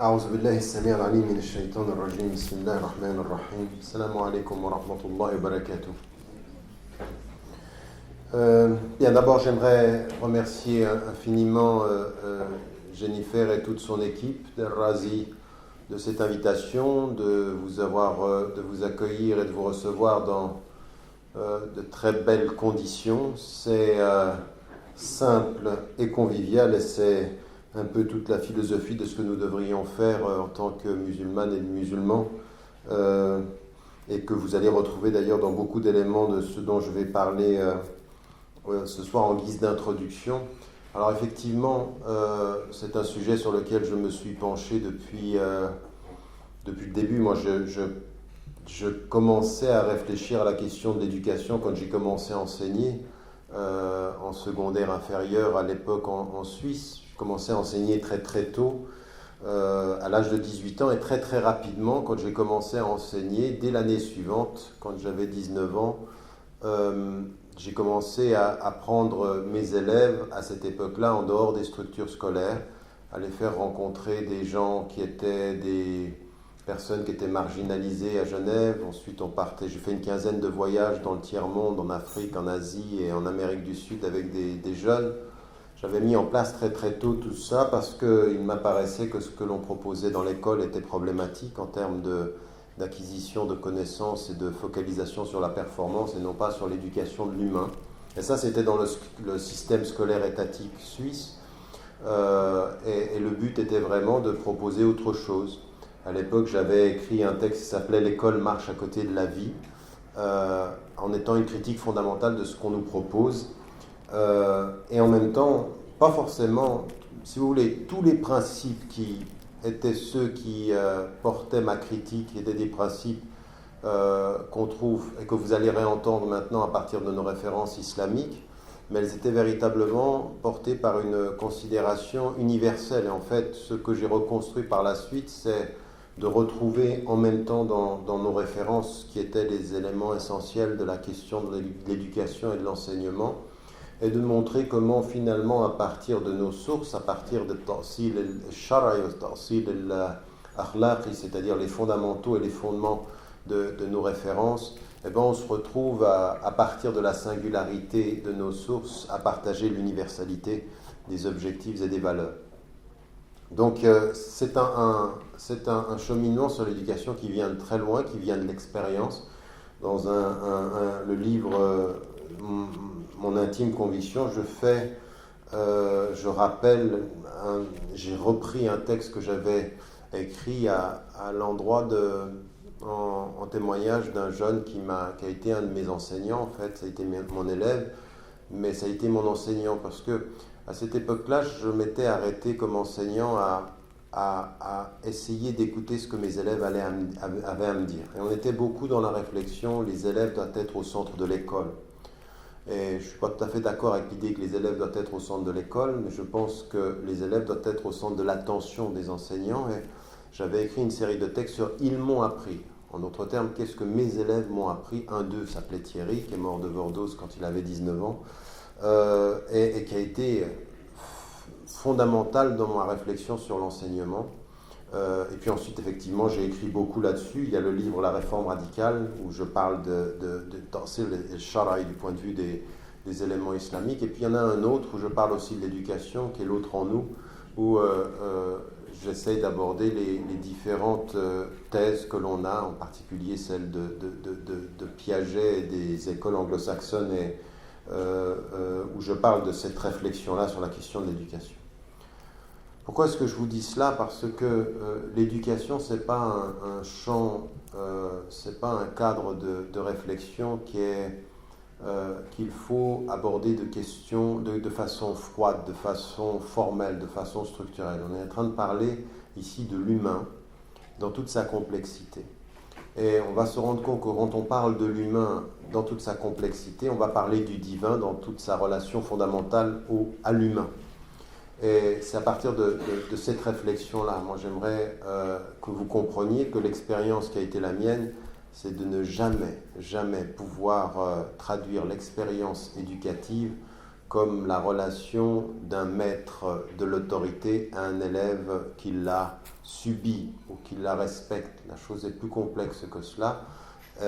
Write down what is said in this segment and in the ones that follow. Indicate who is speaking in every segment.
Speaker 1: أعوذ بالله السميع العليم من الشيطان الرجيم بسم الله الرحمن الرحيم السلام عليكم ورحمة الله وبركاته. Bien, d'abord j'aimerais remercier infiniment Jennifer et toute son équipe d'Al-Razi de cette invitation, de vous accueillir et de vous recevoir dans de très belles conditions. C'est simple et convivial et c'est un peu toute la philosophie de ce que nous devrions faire en tant que musulmanes et musulmans et que vous allez retrouver d'ailleurs dans beaucoup d'éléments de ce dont je vais parler ce soir en guise d'introduction. Alors effectivement, c'est un sujet sur lequel je me suis penché depuis le début. Moi, je commençais à réfléchir à la question de l'éducation quand j'ai commencé à enseigner en secondaire inférieur à l'époque en Suisse. J'ai commencé à enseigner très très tôt, à l'âge de 18 ans, et très très rapidement, quand j'ai commencé à enseigner, dès l'année suivante, quand j'avais 19 ans, j'ai commencé à prendre mes élèves à cette époque-là en dehors des structures scolaires, à les faire rencontrer des gens qui étaient des personnes qui étaient marginalisées à Genève. Ensuite, on partait. J'ai fait une quinzaine de voyages dans le tiers-monde, en Afrique, en Asie et en Amérique du Sud avec des jeunes. J'avais mis en place très très tôt tout ça parce qu'il m'apparaissait que ce que l'on proposait dans l'école était problématique en termes d'acquisition de connaissances et de focalisation sur la performance et non pas sur l'éducation de l'humain. Et ça, c'était dans le système scolaire étatique suisse. Et le but était vraiment de proposer autre chose. À l'époque, j'avais écrit un texte qui s'appelait « L'école marche à côté de la vie », en étant une critique fondamentale de ce qu'on nous propose. Et en même temps, pas forcément, si vous voulez, tous les principes qui étaient ceux qui portaient ma critique étaient des principes qu'on trouve et que vous allez réentendre maintenant à partir de nos références islamiques, mais elles étaient véritablement portées par une considération universelle. Et en fait, ce que j'ai reconstruit par la suite, c'est de retrouver en même temps dans nos références qui étaient les éléments essentiels de la question de l'éducation et de l'enseignement, et de montrer comment finalement à partir de nos sources, à partir de Ta'sil al-Shara'i, Ta'sil al-Akhlaqi, c'est-à-dire les fondamentaux et les fondements de nos références, eh ben on se retrouve à partir de la singularité de nos sources à partager l'universalité des objectifs et des valeurs. Donc c'est un cheminement sur l'éducation qui vient de très loin, qui vient de l'expérience. Dans le livre Mon intime conviction, je rappelle, j'ai repris un texte que j'avais écrit à l'endroit en témoignage d'un jeune qui a été un de mes enseignants. En fait, ça a été mon élève, mais ça a été mon enseignant parce que à cette époque-là, je m'étais arrêté comme enseignant à essayer d'écouter ce que mes élèves avaient à me dire. Et on était beaucoup dans la réflexion, les élèves doivent être au centre de l'école. Et je ne suis pas tout à fait d'accord avec l'idée que les élèves doivent être au centre de l'école, mais je pense que les élèves doivent être au centre de l'attention des enseignants. Et j'avais écrit une série de textes sur « Ils m'ont appris ». En d'autres termes, qu'est-ce que mes élèves m'ont appris? Un d'eux s'appelait Thierry, qui est mort d'overdose quand il avait 19 ans, et qui a été fondamental dans ma réflexion sur l'enseignement. Et puis ensuite, effectivement, j'ai écrit beaucoup là-dessus. Il y a le livre La réforme radicale, où je parle de Ta'sil al-Shara'i du point de vue des éléments islamiques. Et puis il y en a un autre où je parle aussi de l'éducation, qui est l'autre en nous, où j'essaye d'aborder les différentes thèses que l'on a, en particulier celle de Piaget et des écoles anglo-saxonnes, et où je parle de cette réflexion-là sur la question de l'éducation. Pourquoi est-ce que je vous dis cela? Parce que l'éducation, ce n'est pas un champ, c'est pas un cadre de réflexion qu'il faut aborder de façon froide, de façon formelle, de façon structurelle. On est en train de parler ici de l'humain dans toute sa complexité. Et on va se rendre compte que quand on parle de l'humain dans toute sa complexité, on va parler du divin dans toute sa relation fondamentale à l'humain. Et c'est à partir de cette réflexion-là, moi j'aimerais que vous compreniez que l'expérience qui a été la mienne, c'est de ne jamais pouvoir traduire l'expérience éducative comme la relation d'un maître de l'autorité à un élève qui l'a subi ou qui la respecte. La chose est plus complexe que cela. Et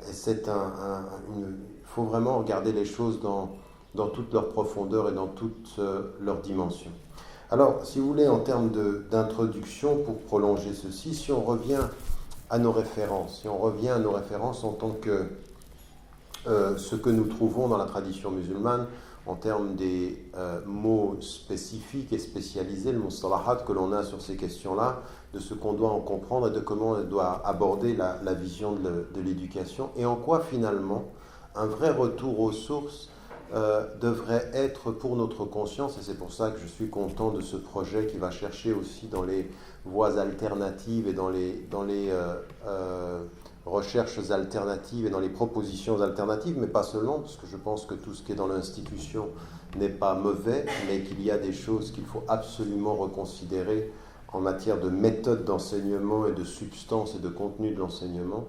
Speaker 1: il faut vraiment regarder les choses dans toute leur profondeur et dans toute leur dimension. Alors, si vous voulez, en termes d'introduction, pour prolonger ceci, si on revient à nos références, en tant que ce que nous trouvons dans la tradition musulmane, en termes des mots spécifiques et spécialisés, le mustalahat que l'on a sur ces questions-là, de ce qu'on doit en comprendre et de comment on doit aborder la vision de l'éducation, et en quoi finalement un vrai retour aux sources devrait être pour notre conscience, et c'est pour ça que je suis content de ce projet qui va chercher aussi dans les voies alternatives et dans les recherches alternatives et dans les propositions alternatives, mais pas seulement, parce que je pense que tout ce qui est dans l'institution n'est pas mauvais, mais qu'il y a des choses qu'il faut absolument reconsidérer en matière de méthode d'enseignement et de substance et de contenu de l'enseignement,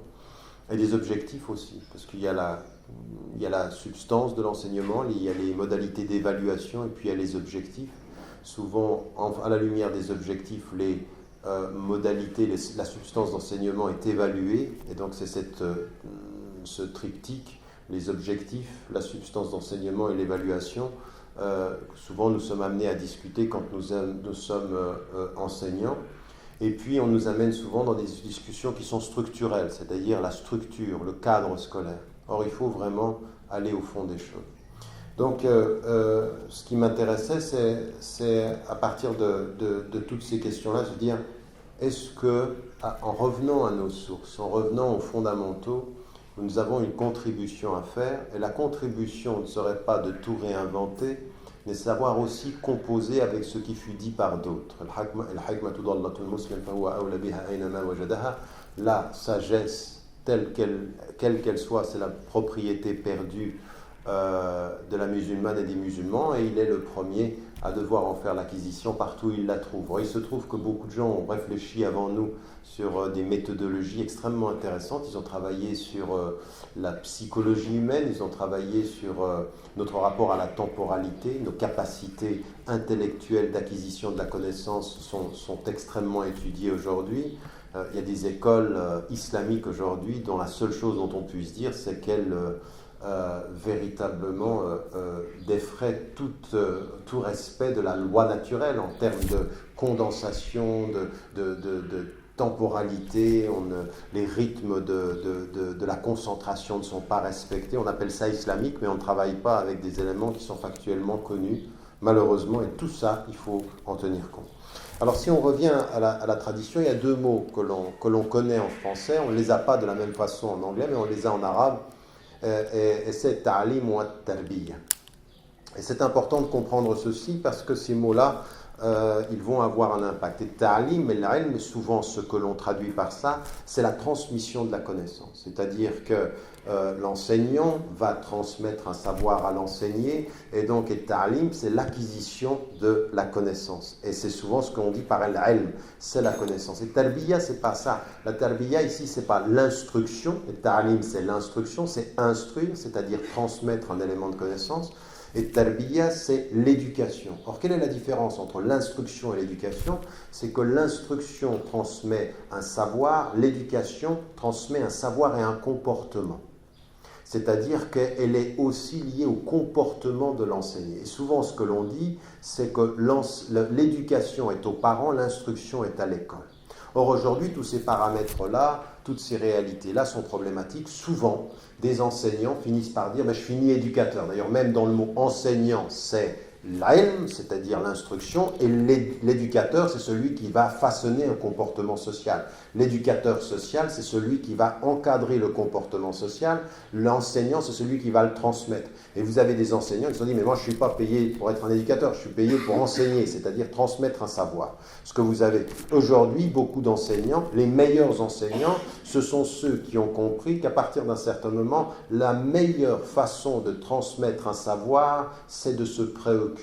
Speaker 1: et des objectifs aussi, parce qu'il y a la substance de l'enseignement, il y a les modalités d'évaluation et puis il y a les objectifs. Souvent, à la lumière des objectifs, les modalités, la substance d'enseignement est évaluée, et donc c'est ce triptyque, les objectifs, la substance d'enseignement et l'évaluation. Souvent nous sommes amenés à discuter quand nous sommes enseignants, et puis on nous amène souvent dans des discussions qui sont structurelles, c'est-à-dire la structure, le cadre scolaire. Or il faut vraiment aller au fond des choses. Donc, ce qui m'intéressait, c'est à partir de toutes ces questions-là, se dire, est-ce que, en revenant à nos sources, en revenant aux fondamentaux, nous avons une contribution à faire, et la contribution ne serait pas de tout réinventer, mais savoir aussi composer avec ce qui fut dit par d'autres. La sagesse, quelle qu'elle soit, c'est la propriété perdue de la musulmane et des musulmans, et il est le premier à devoir en faire l'acquisition partout où il la trouve. Or, il se trouve que beaucoup de gens ont réfléchi avant nous sur des méthodologies extrêmement intéressantes. Ils ont travaillé sur la psychologie humaine, ils ont travaillé sur notre rapport à la temporalité, nos capacités intellectuelles d'acquisition de la connaissance sont extrêmement étudiées aujourd'hui. Il y a des écoles islamiques aujourd'hui dont la seule chose dont on puisse dire, c'est qu'elles véritablement défraient tout respect de la loi naturelle en termes de condensation, de temporalité. Les rythmes de la concentration ne sont pas respectés. On appelle ça islamique, mais on ne travaille pas avec des éléments qui sont factuellement connus, malheureusement, et tout ça, il faut en tenir compte. Alors si on revient à la tradition, il y a deux mots que l'on connaît en français, on ne les a pas de la même façon en anglais, mais on les a en arabe, et c'est ta'lim wa tarbiya. Et c'est important de comprendre ceci parce que ces mots-là, ils vont avoir un impact. Et ta'lim et l'ilm, souvent ce que l'on traduit par ça, c'est la transmission de la connaissance. C'est-à-dire que l'enseignant va transmettre un savoir à l'enseigné, et donc ta'lim, c'est l'acquisition de la connaissance. Et c'est souvent ce qu'on dit par l'ilm, c'est la connaissance. Et tarbiya, c'est pas ça. La tarbiya ici, c'est pas l'instruction. Et ta'lim, c'est l'instruction, c'est instruire, c'est-à-dire transmettre un élément de connaissance. Et tarbiya, c'est l'éducation. Or, quelle est la différence entre l'instruction et l'éducation? C'est que l'instruction transmet un savoir, l'éducation transmet un savoir et un comportement. C'est-à-dire qu'elle est aussi liée au comportement de l'enseigné. Et souvent, ce que l'on dit, c'est que l'éducation est aux parents, l'instruction est à l'école. Or, aujourd'hui, tous ces paramètres-là, toutes ces réalités-là sont problématiques. Souvent, des enseignants finissent par dire « je suis ni éducateur ». D'ailleurs, même dans le mot « enseignant », c'est l'ilm, c'est-à-dire l'instruction, et l'éducateur, c'est celui qui va façonner un comportement social. L'éducateur social, c'est celui qui va encadrer le comportement social. L'enseignant, c'est celui qui va le transmettre. Et vous avez des enseignants qui se sont dit « mais moi, je ne suis pas payé pour être un éducateur, je suis payé pour enseigner », c'est-à-dire transmettre un savoir. Ce que vous avez aujourd'hui, beaucoup d'enseignants, les meilleurs enseignants, ce sont ceux qui ont compris qu'à partir d'un certain moment, la meilleure façon de transmettre un savoir, c'est de se préoccuper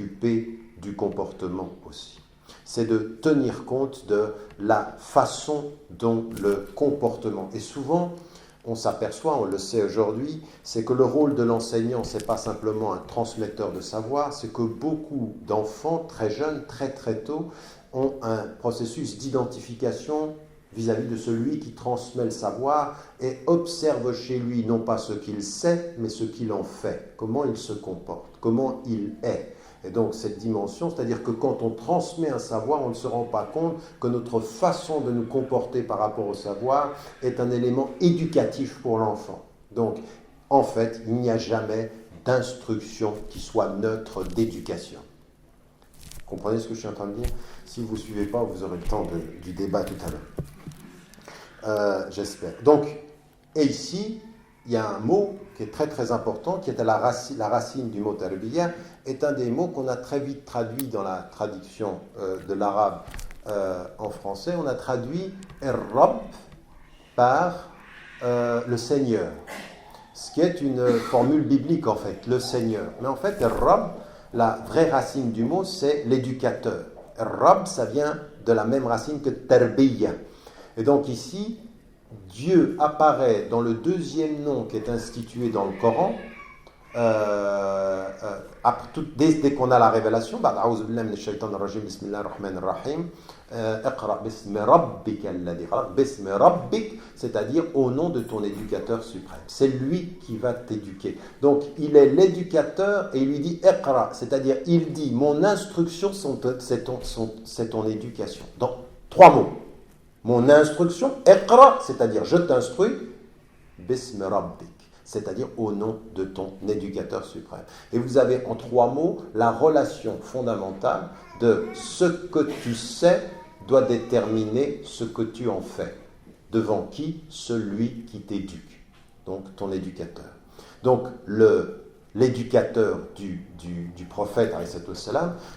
Speaker 1: du comportement aussi. C'est de tenir compte de la façon dont le comportement. Et souvent, on s'aperçoit, on le sait aujourd'hui, c'est que le rôle de l'enseignant, ce n'est pas simplement un transmetteur de savoir, c'est que beaucoup d'enfants, très jeunes, très très tôt, ont un processus d'identification vis-à-vis de celui qui transmet le savoir et observe chez lui non pas ce qu'il sait, mais ce qu'il en fait, comment il se comporte, comment il est. Et donc cette dimension, c'est-à-dire que quand on transmet un savoir, on ne se rend pas compte que notre façon de nous comporter par rapport au savoir est un élément éducatif pour l'enfant. Donc en fait, il n'y a jamais d'instruction qui soit neutre d'éducation. Vous comprenez ce que je suis en train de dire? Si vous ne suivez pas, vous aurez le temps du débat tout à l'heure. J'espère. Donc, et ici, il y a un mot qui est très très important, qui est à la racine du mot tarbiya, est un des mots qu'on a très vite traduit dans la traduction de l'arabe en français. On a traduit Rabb par le Seigneur, ce qui est une formule biblique en fait, le Seigneur. Mais en fait, Rabb, la vraie racine du mot, c'est l'éducateur. Rabb, ça vient de la même racine que tarbiya. Et donc ici, Dieu apparaît dans le deuxième nom qui est institué dans le Coran, dès qu'on a la révélation, c'est-à-dire au nom de ton éducateur suprême. C'est lui qui va t'éduquer. Donc il est l'éducateur et il lui dit Iqra, c'est-à-dire il dit mon instruction c'est ton éducation. Donc 3 mots. Mon instruction, Iqra, c'est-à-dire je t'instruis, Bismi Rabbik, c'est-à-dire au nom de ton éducateur suprême. Et vous avez en 3 mots la relation fondamentale de ce que tu sais doit déterminer ce que tu en fais. Devant qui? Celui qui t'éduque, donc ton éducateur. Donc l'éducateur du prophète,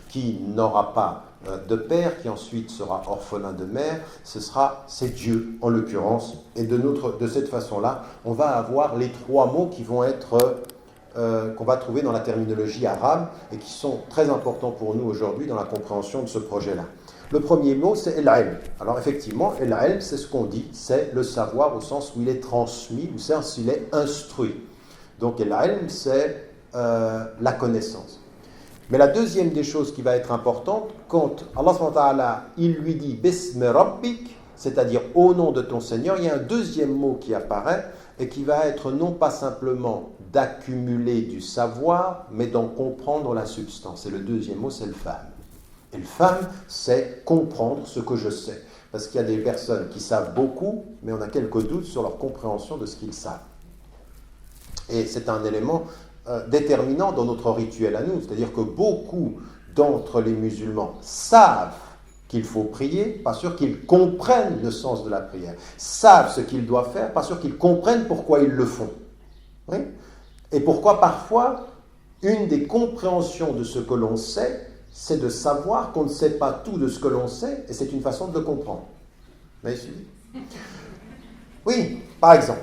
Speaker 1: qui n'aura pas de père, qui ensuite sera orphelin de mère, c'est Dieu en l'occurrence. Et de cette façon-là, on va avoir les 3 mots qui vont être qu'on va trouver dans la terminologie arabe et qui sont très importants pour nous aujourd'hui dans la compréhension de ce projet-là. Le premier mot, c'est el-ilm. Alors effectivement, el-ilm, c'est ce qu'on dit, c'est le savoir au sens où il est transmis, au sens où il est instruit. Donc el-ilm, c'est la connaissance. Mais la deuxième des choses qui va être importante, quand Allah SWT, il lui dit « Bismi Rabbik », c'est-à-dire « au nom de ton Seigneur », il y a un deuxième mot qui apparaît et qui va être non pas simplement d'accumuler du savoir, mais d'en comprendre la substance. Et le deuxième mot, c'est le fahm. Et le fahm, c'est comprendre ce que je sais. Parce qu'il y a des personnes qui savent beaucoup, mais on a quelques doutes sur leur compréhension de ce qu'ils savent. Et c'est un élément déterminant dans notre rituel à nous. C'est-à-dire que beaucoup d'entre les musulmans savent qu'il faut prier, pas sûr qu'ils comprennent le sens de la prière. Savent ce qu'ils doivent faire, pas sûr qu'ils comprennent pourquoi ils le font. Oui? Et pourquoi parfois, une des compréhensions de ce que l'on sait, c'est de savoir qu'on ne sait pas tout de ce que l'on sait, et c'est une façon de le comprendre. Vous m'avez suivi? Oui, par exemple,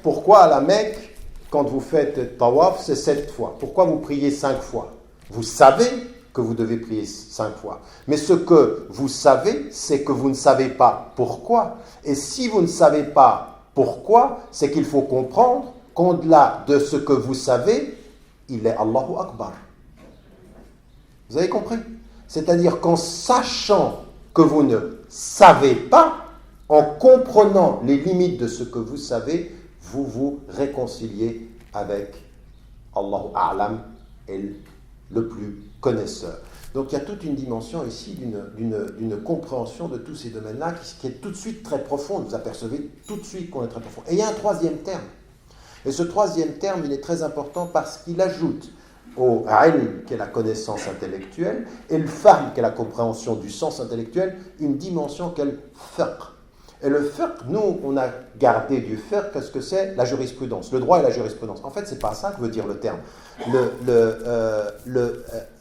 Speaker 1: pourquoi à la Mecque, quand vous faites tawaf, c'est 7 fois? Pourquoi vous priez 5 fois? Vous savez que vous devez prier 5 fois. Mais ce que vous savez, c'est que vous ne savez pas pourquoi. Et si vous ne savez pas pourquoi, c'est qu'il faut comprendre qu'au-delà de ce que vous savez, il est Allahu Akbar. Vous avez compris? C'est-à-dire qu'en sachant que vous ne savez pas, en comprenant les limites de ce que vous savez, vous vous réconciliez avec Allahu A'lam et le plus connaisseur. Donc il y a toute une dimension ici d'une compréhension de tous ces domaines-là qui est tout de suite très profonde. Vous apercevez tout de suite qu'on est très profond. Et il y a un troisième terme. Et ce troisième terme, il est très important parce qu'il ajoute au ilm, qui est la connaissance intellectuelle, et le fahm, qui est la compréhension du sens intellectuel, une dimension qu'est le fiqh. Et le fiqh, nous, on a gardé du fiqh parce que c'est la jurisprudence, le droit et la jurisprudence. En fait, c'est pas ça que veut dire le terme.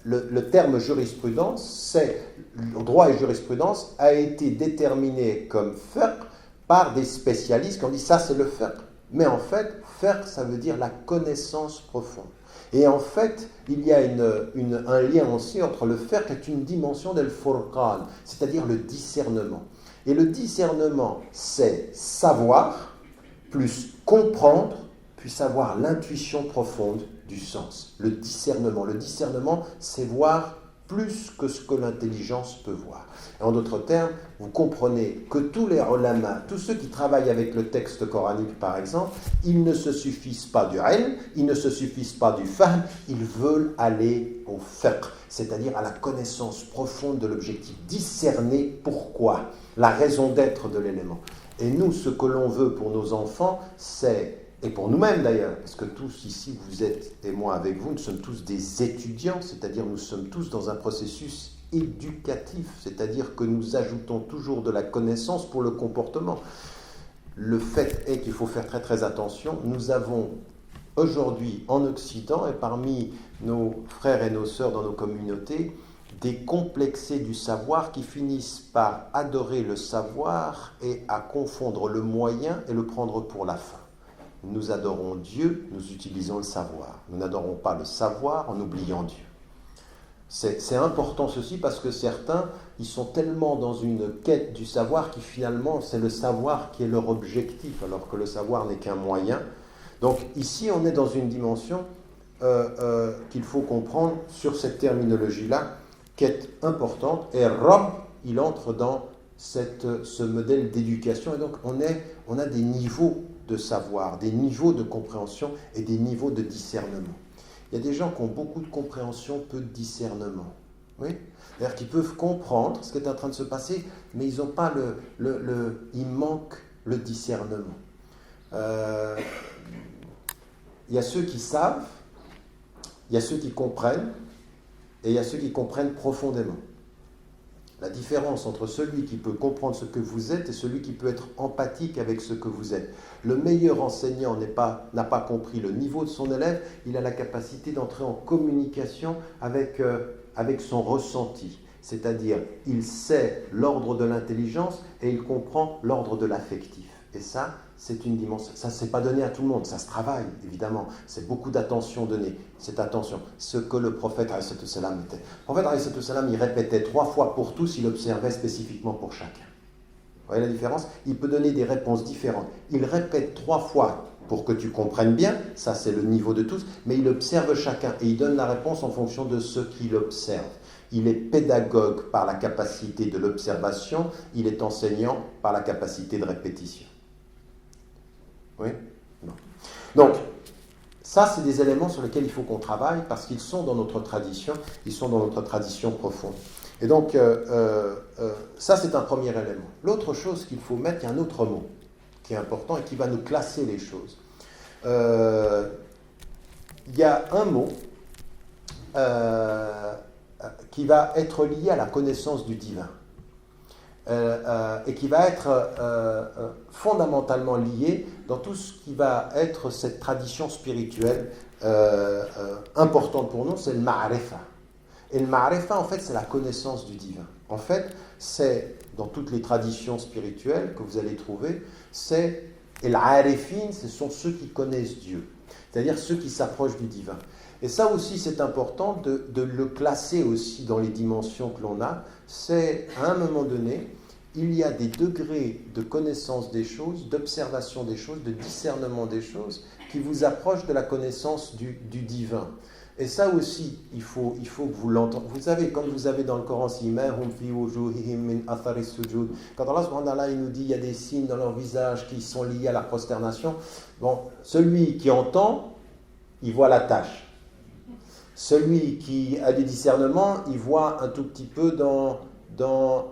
Speaker 1: Le terme jurisprudence, c'est le droit et jurisprudence a été déterminé comme fiqh par des spécialistes qui ont dit ça c'est le fiqh. Mais en fait, fiqh, ça veut dire la connaissance profonde. Et en fait, il y a un lien aussi entre le fiqh et une dimension del furqan, c'est-à-dire le discernement. Et le discernement, c'est savoir, plus comprendre, plus avoir l'intuition profonde du sens, le discernement. Le discernement, c'est voir plus que ce que l'intelligence peut voir. Et en d'autres termes, vous comprenez que tous les ulama, tous ceux qui travaillent avec le texte coranique par exemple, ils ne se suffisent pas du ilm, ils ne se suffisent pas du fahm, ils veulent aller au fiqh, c'est-à-dire à la connaissance profonde de l'objectif, discerner pourquoi, la raison d'être de l'élément. Et nous, ce que l'on veut pour nos enfants, c'est, et pour nous-mêmes d'ailleurs, parce que tous ici, vous êtes, et moi avec vous, nous sommes tous des étudiants, c'est-à-dire nous sommes tous dans un processus éducatif, c'est-à-dire que nous ajoutons toujours de la connaissance pour le comportement. Le fait est qu'il faut faire très très attention. Nous avons aujourd'hui en Occident et parmi nos frères et nos sœurs dans nos communautés des complexés du savoir qui finissent par adorer le savoir et à confondre le moyen et le prendre pour la fin. Nous adorons Dieu, nous utilisons le savoir. Nous n'adorons pas le savoir en oubliant Dieu. C'est important ceci parce que certains, ils sont tellement dans une quête du savoir qui finalement c'est le savoir qui est leur objectif alors que le savoir n'est qu'un moyen. Donc ici on est dans une dimension qu'il faut comprendre sur cette terminologie-là qui est importante et Rab, il entre dans ce modèle d'éducation et donc on a des niveaux de savoir, des niveaux de compréhension et des niveaux de discernement. Il y a des gens qui ont beaucoup de compréhension, peu de discernement. Oui? C'est-à-dire qu'ils peuvent comprendre ce qui est en train de se passer, mais ils n'ont pas il manque le discernement. Il y a ceux qui savent, il y a ceux qui comprennent, et il y a ceux qui comprennent profondément. La différence entre celui qui peut comprendre ce que vous êtes et celui qui peut être empathique avec ce que vous êtes. Le meilleur enseignant n'a pas compris le niveau de son élève, il a la capacité d'entrer en communication avec son ressenti. C'est-à-dire, il sait l'ordre de l'intelligence et il comprend l'ordre de l'affectif. Et ça, c'est une dimension. Ça, c'est pas donné à tout le monde. Ça se travaille, évidemment. C'est beaucoup d'attention donnée. Cette attention, ce que le prophète alayhi salam était. Le prophète alayhi salam, il répétait 3 fois pour tous, il observait spécifiquement pour chacun. Vous voyez la différence? Il peut donner des réponses différentes. Il répète 3 fois pour que tu comprennes bien. Ça, c'est le niveau de tous. Mais il observe chacun et il donne la réponse en fonction de ce qu'il observe. Il est pédagogue par la capacité de l'observation. Il est enseignant par la capacité de répétition. Oui? Non. Donc, ça, c'est des éléments sur lesquels il faut qu'on travaille parce qu'ils sont dans notre tradition, ils sont dans notre tradition profonde. Et donc, ça, c'est un premier élément. L'autre chose qu'il faut mettre, il y a un autre mot qui est important et qui va nous classer les choses. Il y a un mot qui va être lié à la connaissance du divin. Et qui va être fondamentalement lié dans tout ce qui va être cette tradition spirituelle importante pour nous, c'est le ma'arifa. Et le ma'arifa, en fait, c'est la connaissance du divin. En fait, c'est, dans toutes les traditions spirituelles que vous allez trouver, c'est, et l'arifin, ce sont ceux qui connaissent Dieu, c'est-à-dire ceux qui s'approchent du divin. Et ça aussi, c'est important de le classer aussi dans les dimensions que l'on a. C'est, à un moment donné, il y a des degrés de connaissance des choses, d'observation des choses, de discernement des choses qui vous approchent de la connaissance du divin. Et ça aussi, il faut que vous l'entendiez. Vous savez, quand vous avez dans le Coran, quand Allah subhanahu wa ta'ala, il nous dit il y a des signes dans leur visage qui sont liés à la prosternation, bon, celui qui entend, il voit la tâche. Celui qui a du discernement, il voit un tout petit peu dans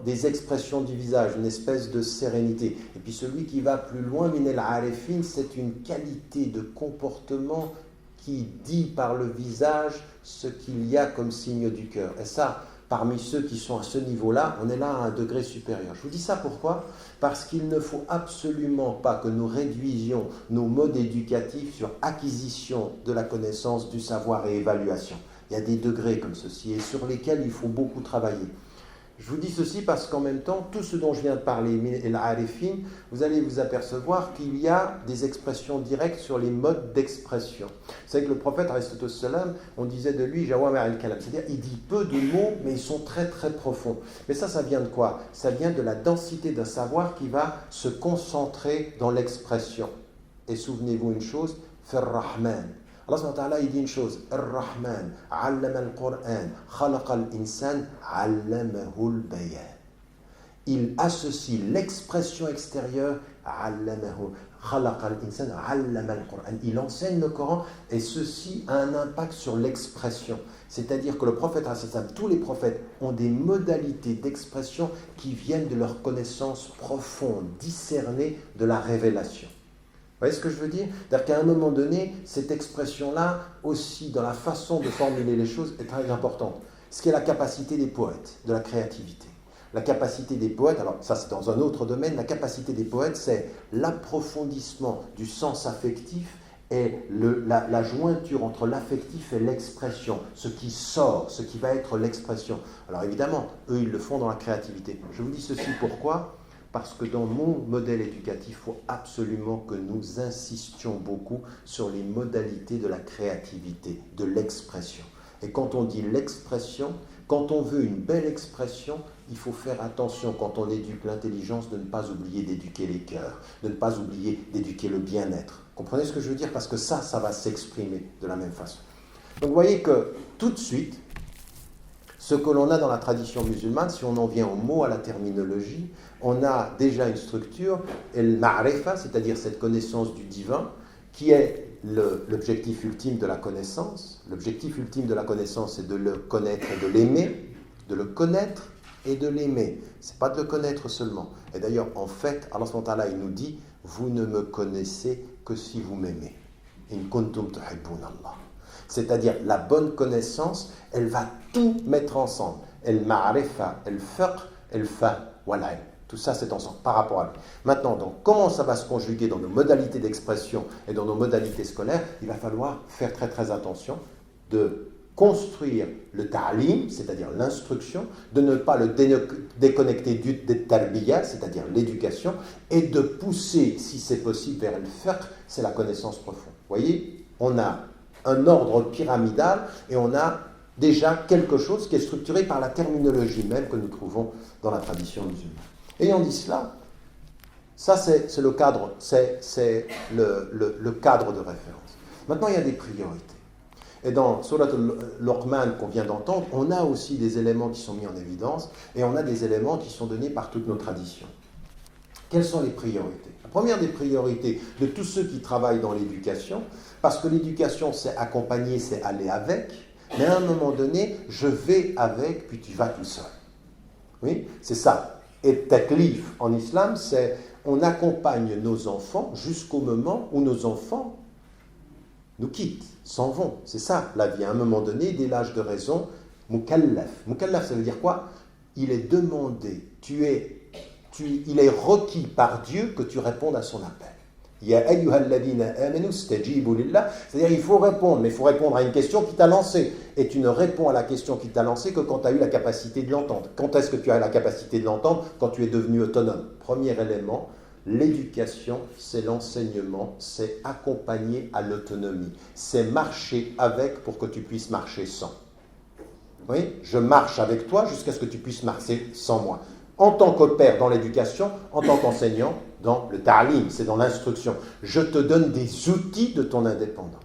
Speaker 1: des expressions du visage, une espèce de sérénité. Et puis celui qui va plus loin, minel arifin, c'est une qualité de comportement qui dit par le visage ce qu'il y a comme signe du cœur. Et ça, parmi ceux qui sont à ce niveau-là, on est là à un degré supérieur. Je vous dis ça pourquoi? Parce qu'il ne faut absolument pas que nous réduisions nos modes éducatifs sur acquisition de la connaissance, du savoir et évaluation. Il y a des degrés comme ceci et sur lesquels il faut beaucoup travailler. Je vous dis ceci parce qu'en même temps, tout ce dont je viens de parler, et l'arifin, vous allez vous apercevoir qu'il y a des expressions directes sur les modes d'expression. C'est que le prophète, alayhi salam, on disait de lui, Jawami al-Kalam, c'est-à-dire il dit peu de mots, mais ils sont très très profonds. Mais ça vient de quoi? Ça vient de la densité d'un savoir qui va se concentrer dans l'expression. Et souvenez-vous une chose, fi ar-Rahman. Allah subhanahu wa ta'ala, il dit une chose, Ar-Rahman, 'allama al-Qur'an, khalaqa al-insan, 'allamahu al-bayan. Il associe l'expression extérieure, 'allamahu, khalaqa al-insan, 'allama al-Qur'an. Il enseigne le Coran et ceci a un impact sur l'expression. C'est-à-dire que le prophète, tous les prophètes ont des modalités d'expression qui viennent de leur connaissance profonde, discernée de la révélation. Vous voyez ce que je veux dire? C'est-à-dire qu'à un moment donné, cette expression-là, aussi dans la façon de formuler les choses, est très importante. Ce qui est la capacité des poètes, de la créativité. La capacité des poètes, alors ça c'est dans un autre domaine, la capacité des poètes, c'est l'approfondissement du sens affectif et la jointure entre l'affectif et l'expression, ce qui sort, ce qui va être l'expression. Alors évidemment, eux, ils le font dans la créativité. Je vous dis ceci pourquoi? Parce que dans mon modèle éducatif, il faut absolument que nous insistions beaucoup sur les modalités de la créativité, de l'expression. Et quand on dit l'expression, quand on veut une belle expression, il faut faire attention quand on éduque l'intelligence de ne pas oublier d'éduquer les cœurs, de ne pas oublier d'éduquer le bien-être. Comprenez ce que je veux dire? Parce que ça va s'exprimer de la même façon. Donc vous voyez que tout de suite, ce que l'on a dans la tradition musulmane, si on en vient au mot, à la terminologie, on a déjà une structure, el-ma'rifa, c'est-à-dire cette connaissance du divin, qui est l'objectif ultime de la connaissance. L'objectif ultime de la connaissance, c'est de le connaître et de l'aimer, de le connaître et de l'aimer. Ce n'est pas de le connaître seulement. Et d'ailleurs, en fait, Allah subhanahu wa ta'ala, il nous dit, vous ne me connaissez que si vous m'aimez. In kuntum tuhibbun Allah. C'est-à-dire, la bonne connaissance, elle va tout mettre ensemble. El-ma'rifa, el-fiqh, el-fahm, wal-ilm. Tout ça, c'est ensemble, par rapport à lui. Maintenant, donc, comment ça va se conjuguer dans nos modalités d'expression et dans nos modalités scolaires? Il va falloir faire très très attention de construire le ta'lim, c'est-à-dire l'instruction, de ne pas le déconnecter du tarbiya, c'est-à-dire l'éducation, et de pousser, si c'est possible, vers le fiqh, c'est la connaissance profonde. Vous voyez, on a un ordre pyramidal et on a déjà quelque chose qui est structuré par la terminologie même que nous trouvons dans la tradition musulmane. Ayant dit cela, ça c'est le cadre, c'est le cadre de référence. Maintenant, il y a des priorités. Et dans Surat al-Luqman qu'on vient d'entendre, on a aussi des éléments qui sont mis en évidence et on a des éléments qui sont donnés par toutes nos traditions. Quelles sont les priorités? La première des priorités de tous ceux qui travaillent dans l'éducation, parce que l'éducation c'est accompagner, c'est aller avec, mais à un moment donné, je vais avec, puis tu vas tout seul. Oui, c'est ça. Et taklif en islam, c'est on accompagne nos enfants jusqu'au moment où nos enfants nous quittent, s'en vont. C'est ça la vie. À un moment donné, dès l'âge de raison, mukallaf. Mukallaf, ça veut dire quoi? Il est demandé, il est requis par Dieu que tu répondes à son appel. Ya ayyuhalladhina amanu stajibu lillah. C'est-à-dire il faut répondre, mais il faut répondre à une question qui t'a lancé. Et tu ne réponds à la question qui t'a lancé que quand tu as eu la capacité de l'entendre. Quand est-ce que tu as la capacité de l'entendre? Quand tu es devenu autonome. Premier élément, l'éducation, c'est l'enseignement, c'est accompagner à l'autonomie. C'est marcher avec pour que tu puisses marcher sans. Oui, je marche avec toi jusqu'à ce que tu puisses marcher sans moi. En tant que père dans l'éducation, en tant qu'enseignant dans le ta'lim, c'est dans l'instruction. Je te donne des outils de ton indépendance.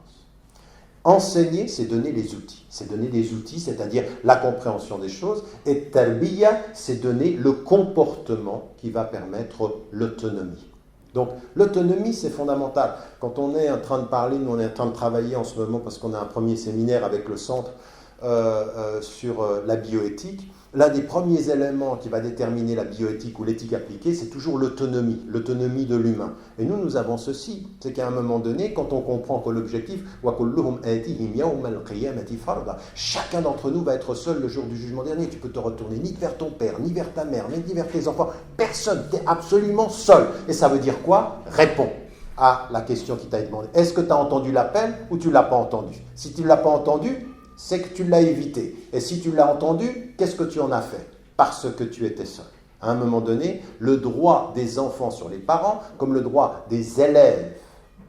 Speaker 1: Enseigner, c'est donner les outils. C'est donner des outils, c'est-à-dire la compréhension des choses. Et tarbiya, c'est donner le comportement qui va permettre l'autonomie. Donc, l'autonomie, c'est fondamental. Quand on est en train de parler, nous, on est en train de travailler en ce moment, parce qu'on a un premier séminaire avec le centre sur la bioéthique. L'un des premiers éléments qui va déterminer la bioéthique ou l'éthique appliquée, c'est toujours l'autonomie de l'humain. Et nous avons ceci, c'est qu'à un moment donné, quand on comprend que l'objectif, chacun d'entre nous va être seul le jour du jugement dernier. Tu peux te retourner ni vers ton père, ni vers ta mère, ni vers tes enfants. Personne, tu es absolument seul. Et ça veut dire quoi? Réponds à la question qui t'a été demandée. Est-ce que tu as entendu l'appel ou tu ne l'as pas entendu? Si tu ne l'as pas entendu, c'est que tu l'as évité. Et si tu l'as entendu, qu'est-ce que tu en as fait? Parce que tu étais seul. À un moment donné, le droit des enfants sur les parents, comme le droit des élèves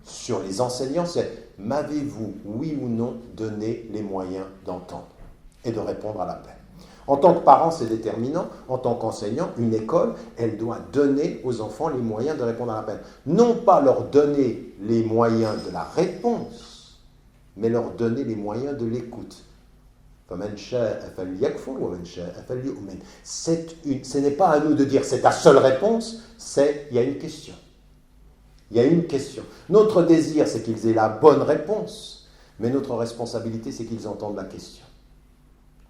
Speaker 1: sur les enseignants, c'est m'avez-vous, oui ou non, donné les moyens d'entendre et de répondre à l'appel? En tant que parent, c'est déterminant. En tant qu'enseignant, une école, elle doit donner aux enfants les moyens de répondre à l'appel. Non pas leur donner les moyens de la réponse, mais leur donner les moyens de l'écoute. Ce n'est pas à nous de dire c'est ta seule réponse, il y a une question. Il y a une question. Notre désir, c'est qu'ils aient la bonne réponse, mais notre responsabilité, c'est qu'ils entendent la question.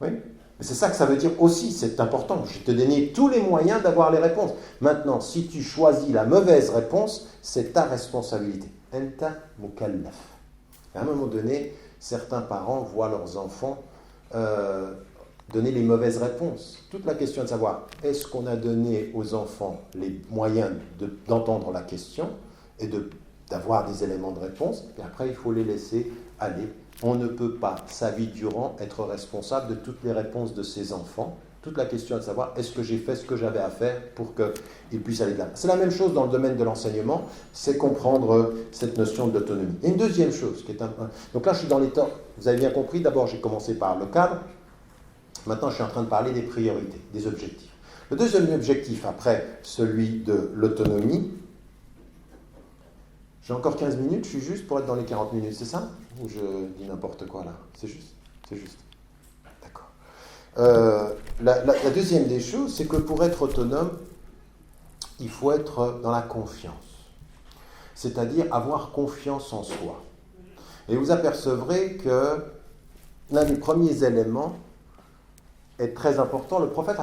Speaker 1: Oui ? Mais c'est ça que ça veut dire aussi, c'est important. Je te donne tous les moyens d'avoir les réponses. Maintenant, si tu choisis la mauvaise réponse, c'est ta responsabilité. Enta mukallaf. À un moment donné, certains parents voient leurs enfants donner les mauvaises réponses. Toute la question est de savoir, est-ce qu'on a donné aux enfants les moyens d'entendre la question et d'avoir des éléments de réponse, et après il faut les laisser aller. On ne peut pas, sa vie durant, être responsable de toutes les réponses de ses enfants. Toute la question est de savoir, est-ce que j'ai fait ce que j'avais à faire pour qu'ils puissent aller de là. C'est la même chose dans le domaine de l'enseignement, c'est comprendre cette notion d'autonomie. Et une deuxième chose, qui est donc là je suis dans les temps, vous avez bien compris, d'abord j'ai commencé par le cadre, maintenant je suis en train de parler des priorités, des objectifs. Le deuxième objectif, après celui de l'autonomie, j'ai encore 15 minutes, je suis juste pour être dans les 40 minutes, c'est ça? Ou je dis n'importe quoi là? C'est juste? C'est juste. D'accord. La deuxième des choses, c'est que pour être autonome, il faut être dans la confiance. C'est-à-dire avoir confiance en soi. Et vous apercevrez que l'un des premiers éléments est très important. Le prophète,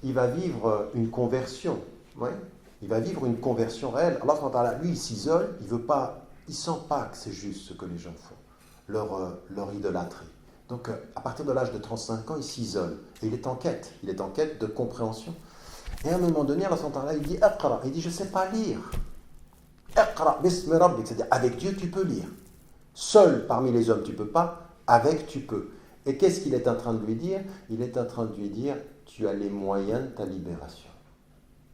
Speaker 1: il va vivre une conversion. Ouais. Il va vivre une conversion réelle. Allah, lui, il s'isole, il sent pas que c'est juste ce que les gens font, leur idolâtrie. Donc, à partir de l'âge de 35 ans, il s'isole. Et il est en quête. Il est en quête de compréhension. Et à un moment donné, Allah, il dit, Iqra. Il dit, je ne sais pas lire. Iqra, bismi rabbik. C'est-à-dire, avec Dieu, tu peux lire. Seul parmi les hommes, tu ne peux pas. Avec, tu peux. Et qu'est-ce qu'il est en train de lui dire? Il est en train de lui dire, tu as les moyens de ta libération.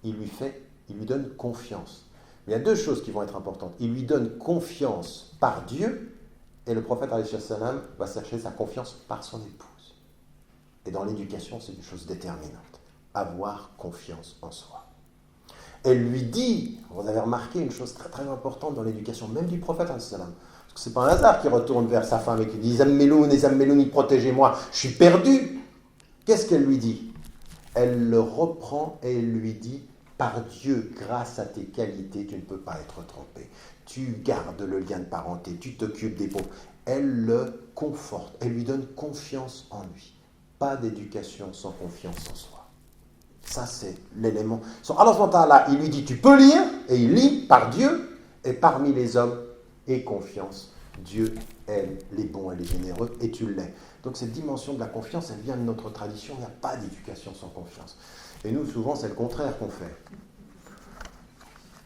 Speaker 1: Il lui donne confiance. Mais il y a deux choses qui vont être importantes. Il lui donne confiance par Dieu, et le prophète ﷺ va chercher sa confiance par son épouse. Et dans l'éducation, c'est une chose déterminante. Avoir confiance en soi. Elle lui dit, vous avez remarqué une chose très très importante dans l'éducation, même du prophète ﷺ, parce que c'est pas un hasard qu'il retourne vers sa femme et qu'il dit Zammelouni, protégez-moi, je suis perdu. Qu'est-ce qu'elle lui dit? Elle le reprend et elle lui dit, par Dieu, grâce à tes qualités, tu ne peux pas être trompé. Tu gardes le lien de parenté, tu t'occupes des pauvres. Elle le conforte, elle lui donne confiance en lui. Pas d'éducation sans confiance en soi. Ça, c'est l'élément. Allah, il lui dit, tu peux lire, et il lit par Dieu, et parmi les hommes, aie confiance. Dieu aime les bons et les généreux, et tu l'es. Donc cette dimension de la confiance, elle vient de notre tradition, il n'y a pas d'éducation sans confiance. Et nous, souvent, c'est le contraire qu'on fait.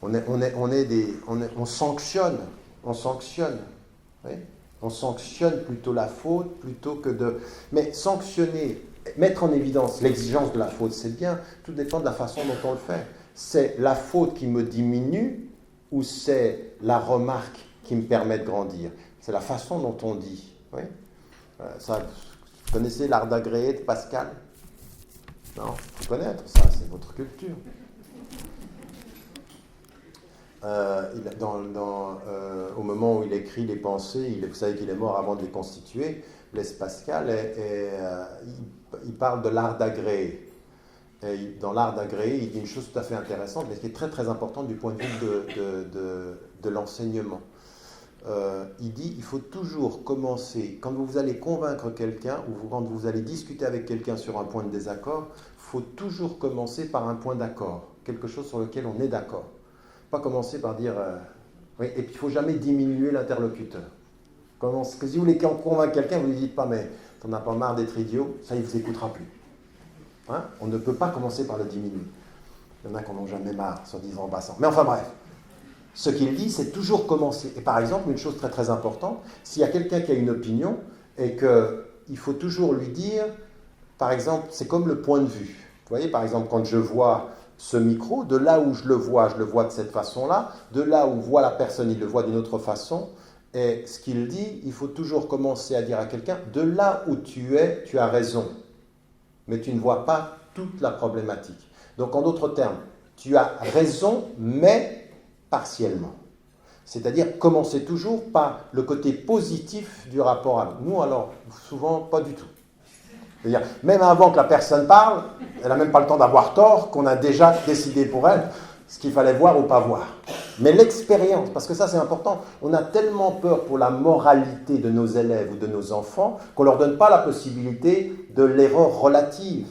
Speaker 1: On sanctionne. Oui, on sanctionne plutôt la faute plutôt que de... Mais sanctionner, mettre en évidence l'exigence de la faute, c'est bien. Tout dépend de la façon dont on le fait. C'est la faute qui me diminue ou c'est la remarque qui me permet de grandir? C'est la façon dont on dit. Oui. Ça, vous connaissez l'art d'agréer de Pascal? Non, il faut connaître ça, c'est votre culture. Au moment où il écrit les pensées, vous savez qu'il est mort avant de les constituer, Blaise Pascal, il parle de l'art d'agréer. Et dans l'art d'agréer, il dit une chose tout à fait intéressante, mais qui est très très importante du point de vue de l'enseignement. Il dit, il faut toujours commencer, quand vous allez convaincre quelqu'un, ou quand vous allez discuter avec quelqu'un sur un point de désaccord, il faut toujours commencer par un point d'accord, quelque chose sur lequel on est d'accord. Pas commencer par dire... oui, et puis il ne faut jamais diminuer l'interlocuteur. Parce que si vous voulez convaincre quelqu'un, vous ne lui dites pas, mais t'en as pas marre d'être idiot, ça il ne vous écoutera plus. Hein? On ne peut pas commencer par le diminuer. Il y en a qui n'en ont jamais marre, se disant en passant. Mais enfin bref. Ce qu'il dit, c'est toujours commencer. Et par exemple, une chose très très importante, s'il y a quelqu'un qui a une opinion et qu'il faut toujours lui dire, par exemple, c'est comme le point de vue. Vous voyez, par exemple, quand je vois ce micro, de là où je le vois de cette façon-là, de là où voit la personne, il le voit d'une autre façon. Et ce qu'il dit, il faut toujours commencer à dire à quelqu'un, de là où tu es, tu as raison. mais tu ne vois pas toute la problématique. Donc en d'autres termes, tu as raison, mais partiellement. C'est-à-dire commencer toujours par le côté positif du rapport à l'autre. Nous, alors, souvent, pas du tout. C'est-à-dire, même avant que la personne parle, elle n'a même pas le temps d'avoir tort, qu'on a déjà décidé pour elle ce qu'il fallait voir ou pas voir. Mais l'expérience, parce que ça c'est important, on a tellement peur pour la moralité de nos élèves ou de nos enfants qu'on ne leur donne pas la possibilité de l'erreur relative.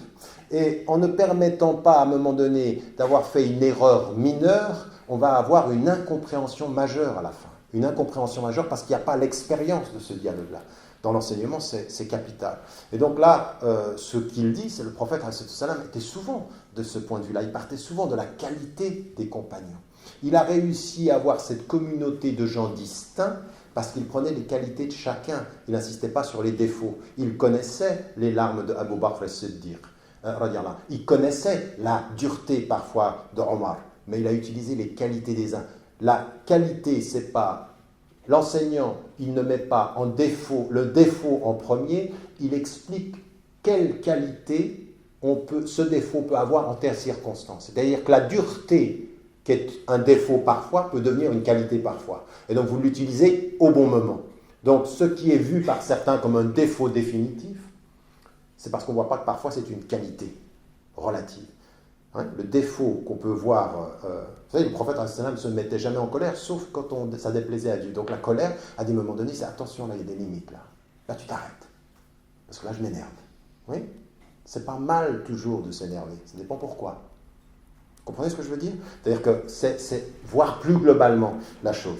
Speaker 1: Et en ne permettant pas à un moment donné d'avoir fait une erreur mineure, on va avoir une incompréhension majeure à la fin. Une incompréhension majeure parce qu'il n'y a pas l'expérience de ce dialogue-là. Dans l'enseignement, c'est capital. Et donc là, ce qu'il dit, c'est le prophète ﷺ était souvent de ce point de vue-là. Il partait souvent de la qualité des compagnons. Il a réussi à avoir cette communauté de gens distincts parce qu'il prenait les qualités de chacun. Il n'insistait pas sur les défauts. Il connaissait les larmes de Abu Bakr as-Siddiq. Il connaissait la dureté parfois de Omar, mais il a utilisé les qualités des uns. La qualité, c'est pas l'enseignant, il ne met pas en défaut le défaut en premier, il explique quelle qualité ce défaut peut avoir en telle circonstance. C'est-à-dire que la dureté, qui est un défaut parfois, peut devenir une qualité parfois. Et donc vous l'utilisez au bon moment. Donc ce qui est vu par certains comme un défaut définitif, c'est parce qu'on ne voit pas que parfois c'est une qualité relative. Le défaut qu'on peut voir, vous savez, le prophète ne se mettait jamais en colère, sauf quand ça déplaisait à Dieu. Donc la colère, à des moments donnés, c'est attention, là il y a des limites, là tu t'arrêtes, parce que là je m'énerve. Oui, c'est pas mal toujours de s'énerver, ça dépend pourquoi. Vous comprenez ce que je veux dire? C'est-à-dire que c'est voir plus globalement la chose.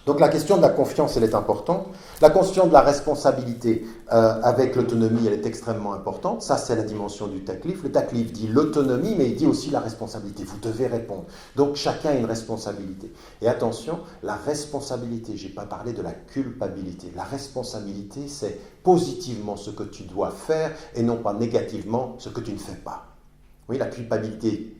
Speaker 1: Donc la question de la confiance, elle est importante. La question de la responsabilité avec l'autonomie, elle est extrêmement importante. Ça, c'est la dimension du taklif. Le taklif dit l'autonomie, mais il dit aussi la responsabilité. Vous devez répondre. Donc chacun a une responsabilité. Et attention, la responsabilité, je n'ai pas parlé de la culpabilité. La responsabilité, c'est positivement ce que tu dois faire et non pas négativement ce que tu ne fais pas. Oui, la culpabilité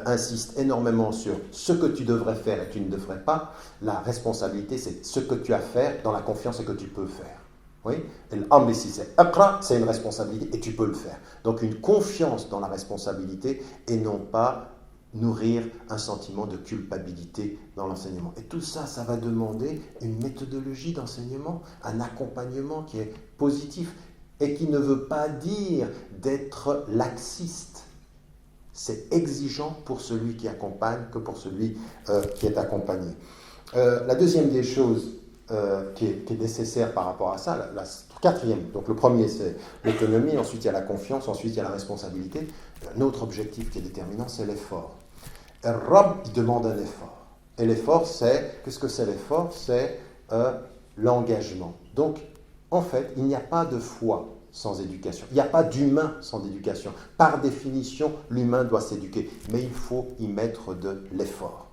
Speaker 1: insiste énormément sur ce que tu devrais faire et tu ne devrais pas. La responsabilité, c'est ce que tu as à faire dans la confiance et que tu peux faire. Oui, et l'amr ici, c'est une responsabilité et tu peux le faire. Donc une confiance dans la responsabilité et non pas nourrir un sentiment de culpabilité dans l'enseignement. Et tout ça, ça va demander une méthodologie d'enseignement, un accompagnement qui est positif et qui ne veut pas dire d'être laxiste. C'est exigeant pour celui qui accompagne que pour celui qui est accompagné. La deuxième des choses qui est nécessaire par rapport à ça, la quatrième, donc le premier c'est l'autonomie, ensuite il y a la confiance, ensuite il y a la responsabilité. Un autre objectif qui est déterminant, c'est l'effort. Et Rab, il demande un effort. Et l'effort, qu'est-ce que c'est l'effort? C'est l'engagement. Donc, en fait, il n'y a pas de foi sans éducation. Il n'y a pas d'humain sans éducation. Par définition, l'humain doit s'éduquer, mais il faut y mettre de l'effort.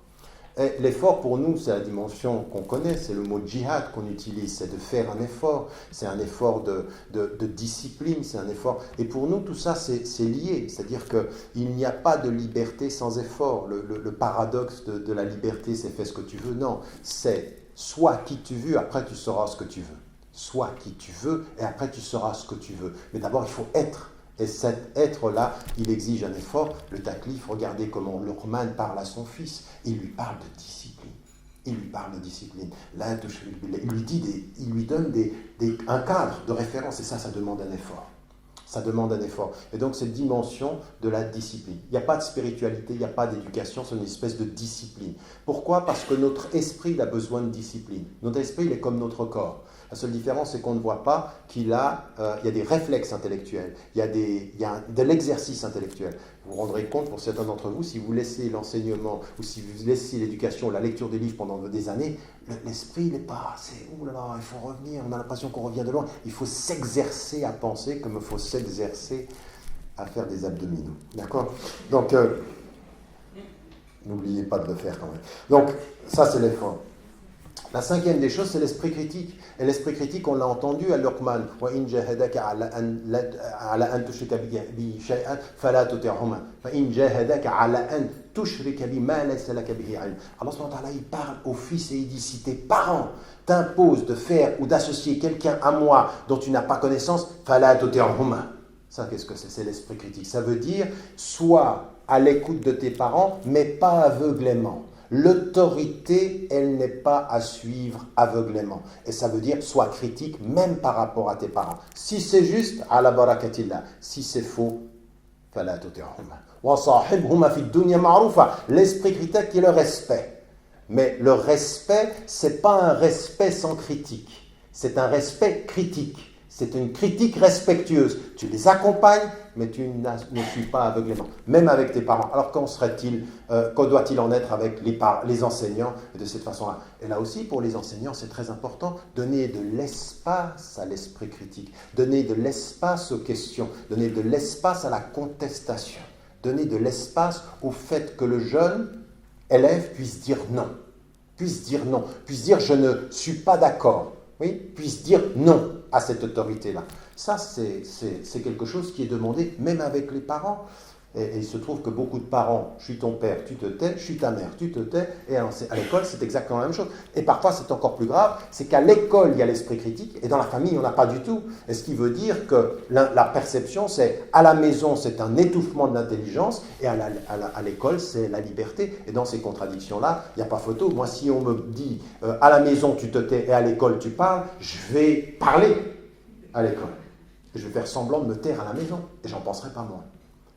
Speaker 1: Et l'effort, pour nous, c'est la dimension qu'on connaît, c'est le mot djihad qu'on utilise, c'est de faire un effort, c'est un effort de discipline, c'est un effort. Et pour nous, tout ça, c'est lié, c'est-à-dire qu'il n'y a pas de liberté sans effort. Le paradoxe de la liberté, c'est fais ce que tu veux. Non, c'est sois qui tu veux, après tu sauras ce que tu veux. Sois qui tu veux, et après tu sauras ce que tu veux. Mais d'abord, il faut être. Et cet être-là, il exige un effort. Le taklif, regardez comment Luqman parle à son fils. Il lui parle de discipline. Il lui parle de discipline. Là, il lui donne un cadre de référence. Et ça demande un effort. Ça demande un effort. Et donc, cette dimension de la discipline. Il n'y a pas de spiritualité, il n'y a pas d'éducation, c'est une espèce de discipline. Pourquoi? Parce que notre esprit, il a besoin de discipline. Notre esprit, il est comme notre corps. La seule différence, c'est qu'on ne voit pas qu'il y a des réflexes intellectuels, il y a de l'exercice intellectuel. Vous vous rendrez compte, pour certains d'entre vous, si vous laissez l'enseignement ou si vous laissez l'éducation, la lecture des livres pendant des années, l'esprit n'est pas assez, oh là là, il faut revenir, on a l'impression qu'on revient de loin. Il faut s'exercer à penser comme il faut s'exercer à faire des abdominaux. D'accord? Donc, n'oubliez pas de le faire quand même. Donc, ça c'est l'effort. La cinquième des choses, c'est l'esprit critique. Et l'esprit critique, on l'a entendu à Luqman. وَإِنْ جَاهَدَكَ عَلَى أَنْ تُشْرِكَ بِي شَيْئًا فَلَا تُطِعْهُمَا فَإِنْ جَاهَدَكَ عَلَى أَنْ تُشْرِكَ بِي مَا لَيْسَ لَكَ بِهِ عِلْمٌ. Allah subhanahu wa ta'ala, il parle aux fils et il dit, si tes parents t'imposent de faire ou d'associer quelqu'un à moi dont tu n'as pas connaissance, فَلَا تُطِعْهُمَا. Ça, qu'est-ce que c'est? C'est l'esprit critique. Ça veut dire, sois à l'écoute de tes parents, mais pas aveuglément. L'autorité, elle n'est pas à suivre aveuglément. Et ça veut dire, sois critique même par rapport à tes parents. Si c'est juste, ala barakatillah. Si c'est faux, fala tuti'huma. Wa sahibhuma fi dunya ma'rufa. L'esprit critique qui est le respect. Mais le respect, c'est pas un respect sans critique. C'est un respect critique. C'est une critique respectueuse. Tu les accompagnes, mais tu ne suis pas aveuglément. Même avec tes parents. Alors qu'en doit-il en être avec les enseignants et de cette façon-là? Et là aussi, pour les enseignants, c'est très important. Donner de l'espace à l'esprit critique. Donner de l'espace aux questions. Donner de l'espace à la contestation. Donner de l'espace au fait que le jeune élève puisse dire non. Puisse dire non. Puisse dire je ne suis pas d'accord. Oui, puisse dire non à cette autorité-là. Ça, c'est quelque chose qui est demandé même avec les parents. Et il se trouve que beaucoup de parents, je suis ton père, tu te tais, je suis ta mère, tu te tais, et à l'école, c'est exactement la même chose. Et parfois, c'est encore plus grave, c'est qu'à l'école, il y a l'esprit critique, et dans la famille, on n'a pas du tout. Et ce qui veut dire que la perception, c'est à la maison, c'est un étouffement de l'intelligence, et à l'école, c'est la liberté. Et dans ces contradictions-là, il n'y a pas photo. Moi, si on me dit, à la maison, tu te tais, et à l'école, tu parles, je vais parler à l'école. Je vais faire semblant de me taire à la maison, et j'en penserai pas moins.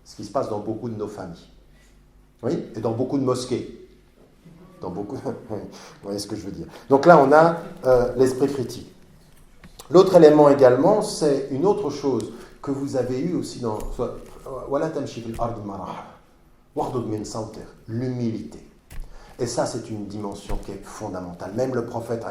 Speaker 1: Ce qui se passe dans beaucoup de nos familles. Oui, et dans beaucoup de mosquées. Dans beaucoup... Vous voyez ce que je veux dire. Donc là, on a l'esprit critique. L'autre élément également, c'est une autre chose que vous avez eu aussi dans... L'humilité. Et ça, c'est une dimension qui est fondamentale. Même le prophète,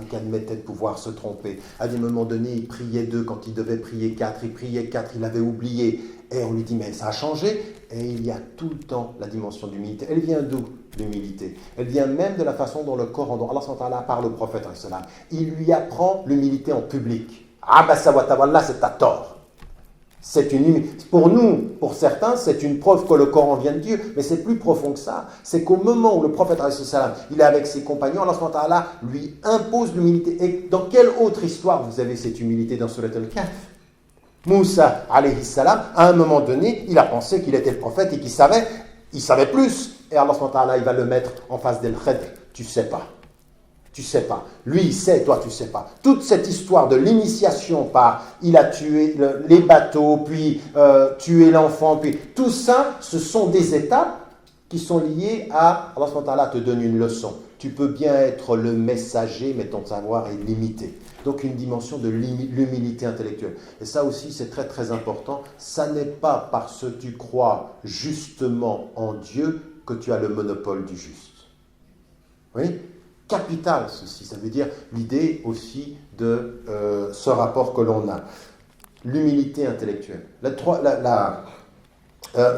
Speaker 1: qui admettait de pouvoir se tromper, à des moments donnés, il priait 2 quand il devait prier 4, il priait 4, il avait oublié. Et on lui dit, mais ça a changé. Et il y a tout le temps la dimension d'humilité. Elle vient d'où, l'humilité? Elle vient même de la façon dont le Coran, dont Allah SWT parle au prophète. Il lui apprend l'humilité en public. Ah ben ça va, là c'est à tort. Pour nous, pour certains, c'est une preuve que le Coran vient de Dieu, mais c'est plus profond que ça. C'est qu'au moment où le prophète, il est avec ses compagnons, Allah lui impose l'humilité. Et dans quelle autre histoire vous avez cette humilité dans Surat Al-Kahf? Moussa, alayhi salam, à un moment donné, il a pensé qu'il était le prophète et qu'il savait, il savait plus. Et Allah il va le mettre en face d'El-Khidr. Tu sais pas. Tu sais pas. Lui, il sait, toi, tu sais pas. Toute cette histoire de l'initiation par il a tué les bateaux, puis tué l'enfant, puis tout ça, ce sont des étapes qui sont liées à Allah te donne une leçon. Tu peux bien être le messager, mais ton savoir est limité. Donc une dimension de l'humilité intellectuelle. Et ça aussi, c'est très très important. Ça n'est pas parce que tu crois justement en Dieu que tu as le monopole du juste. Oui ? Capital, ceci. Ça veut dire l'idée aussi de ce rapport que l'on a. L'humilité intellectuelle.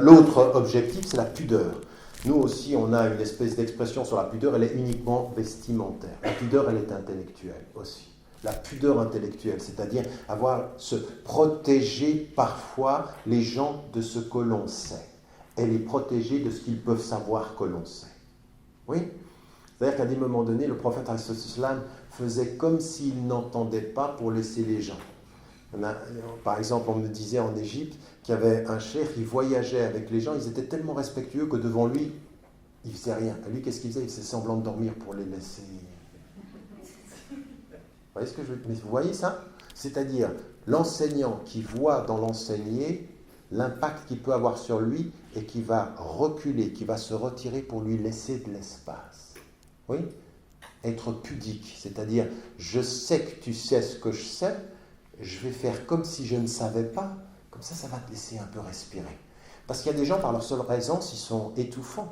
Speaker 1: L'autre objectif, c'est la pudeur. Nous aussi, on a une espèce d'expression sur la pudeur, elle est uniquement vestimentaire. La pudeur, elle est intellectuelle aussi. La pudeur intellectuelle, c'est-à-dire se protéger parfois les gens de ce que l'on sait et les protéger de ce qu'ils peuvent savoir que l'on sait. Oui ? C'est-à-dire qu'à des moments donnés, le prophète faisait comme s'il n'entendait pas pour laisser les gens. Par exemple, on me disait en Égypte qu'il y avait un cheikh qui voyageait avec les gens, ils étaient tellement respectueux que devant lui, il ne faisait rien. Et lui, qu'est-ce qu'il faisait? Il faisait semblant de dormir pour les laisser. Vous voyez ce que je veux dire? Mais vous voyez ça? C'est-à-dire l'enseignant qui voit dans l'enseigné l'impact qu'il peut avoir sur lui et qui va reculer, qui va se retirer pour lui laisser de l'espace. Oui? Être pudique, c'est-à-dire je sais que tu sais ce que je sais, je vais faire comme si je ne savais pas, comme ça va te laisser un peu respirer. Parce qu'il y a des gens, par leur seule présence, ils sont étouffants.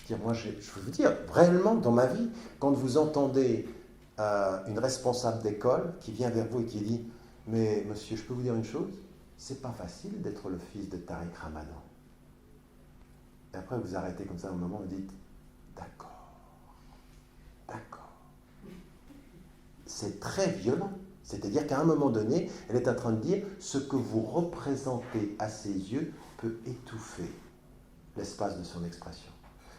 Speaker 1: Je veux dire, je veux vous dire, réellement, dans ma vie, quand vous entendez une responsable d'école qui vient vers vous et qui dit « Mais monsieur, je peux vous dire une chose? C'est pas facile d'être le fils de Tariq Ramadan. » Et après, vous arrêtez comme ça un moment, vous dites « D'accord. D'accord. » C'est très violent. C'est-à-dire qu'à un moment donné, elle est en train de dire « Ce que vous représentez à ses yeux peut étouffer l'espace de son expression. »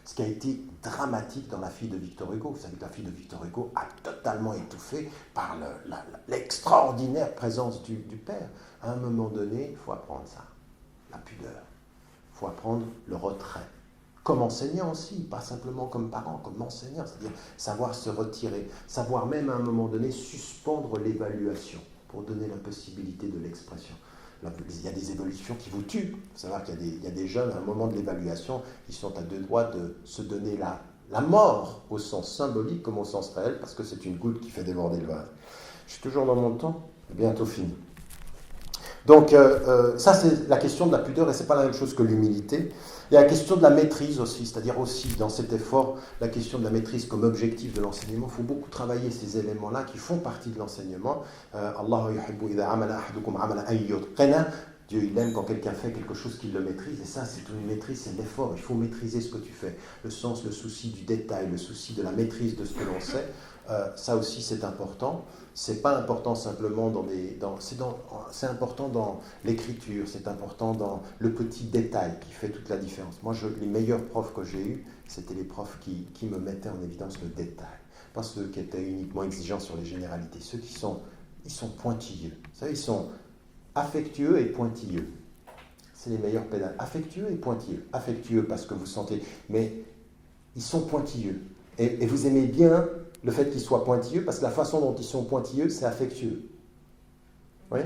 Speaker 1: Ce qui a été dramatique dans La fille de Victor Hugo. Vous savez que La fille de Victor Hugo a totalement étouffé par l'extraordinaire présence du père. À un moment donné, il faut apprendre ça, la pudeur. Il faut apprendre le retrait. Comme enseignant aussi, pas simplement comme parent, comme enseignant, c'est-à-dire savoir se retirer, savoir même à un moment donné suspendre l'évaluation pour donner la possibilité de l'expression. Il y a des évolutions qui vous tuent. Il faut savoir qu'il y a des jeunes, à un moment de l'évaluation, qui sont à deux doigts de se donner la mort au sens symbolique comme au sens réel, parce que c'est une goutte qui fait déborder le vase. Je suis toujours dans mon temps, bientôt fini. Donc, ça, c'est la question de la pudeur, et ce n'est pas la même chose que l'humilité. Il y a la question de la maîtrise aussi, c'est-à-dire aussi, dans cet effort, la question de la maîtrise comme objectif de l'enseignement. Il faut beaucoup travailler ces éléments-là qui font partie de l'enseignement. Allah yuhibbu idha amala ahadukum amalan an yutqina. Dieu, il aime quand quelqu'un fait quelque chose qu'il le maîtrise. Et ça, c'est une maîtrise, c'est l'effort. Il faut maîtriser ce que tu fais. Le sens, le souci du détail, le souci de la maîtrise de ce que l'on sait. Ça aussi, c'est important. C'est pas important simplement c'est important dans l'écriture, c'est important dans le petit détail qui fait toute la différence. Moi, les meilleurs profs que j'ai eus, c'était les profs qui me mettaient en évidence le détail. Pas ceux qui étaient uniquement exigeants sur les généralités. Ceux qui sont pointilleux. Vous savez, ils sont affectueux et pointilleux. C'est les meilleurs pédales. Affectueux et pointilleux. Affectueux parce que vous sentez, mais ils sont pointilleux. Et vous aimez bien le fait qu'ils soient pointilleux, parce que la façon dont ils sont pointilleux, c'est affectueux. Oui ?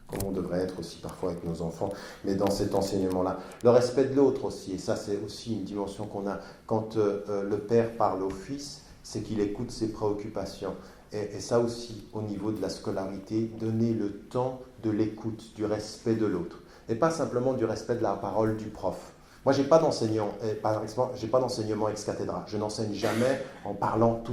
Speaker 1: Comme on devrait être aussi parfois avec nos enfants, mais dans cet enseignement-là. Le respect de l'autre aussi, et ça c'est aussi une dimension qu'on a quand le père parle au fils, c'est qu'il écoute ses préoccupations. Et ça aussi, au niveau de la scolarité, donner le temps de l'écoute, du respect de l'autre. Et pas simplement du respect de la parole du prof. Moi, je n'ai pas d'enseignement ex cathedra. Je n'enseigne jamais en parlant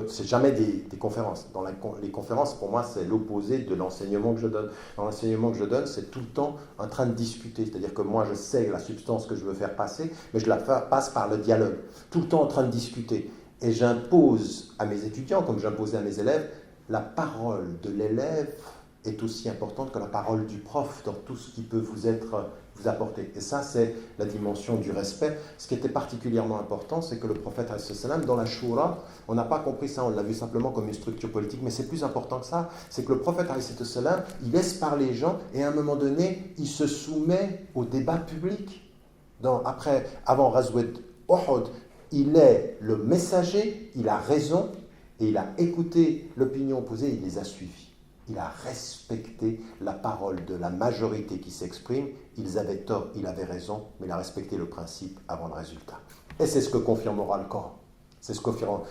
Speaker 1: c'est jamais des conférences. Dans les conférences, pour moi, c'est l'opposé de l'enseignement que je donne. Dans l'enseignement que je donne, c'est tout le temps en train de discuter. C'est-à-dire que moi, je sais la substance que je veux faire passer, mais je la passe par le dialogue. Tout le temps en train de discuter. Et j'impose à mes étudiants, comme j'imposais à mes élèves, la parole de l'élève est aussi importante que la parole du prof dans tout ce qui peut vous apporter. Et ça, c'est la dimension du respect. Ce qui était particulièrement important, c'est que le prophète, dans la Shura, on n'a pas compris ça, on l'a vu simplement comme une structure politique, mais c'est plus important que ça, c'est que le prophète, il laisse parler les gens, et à un moment donné, il se soumet au débat public. Avant Ghazwat Uhud, il est le messager, il a raison, et il a écouté l'opinion opposée, il les a suivis. Il a respecté la parole de la majorité qui s'exprime. Ils avaient tort, il avait raison, mais il a respecté le principe avant le résultat. Et c'est ce que confirmera le Coran. C'est ce que confirme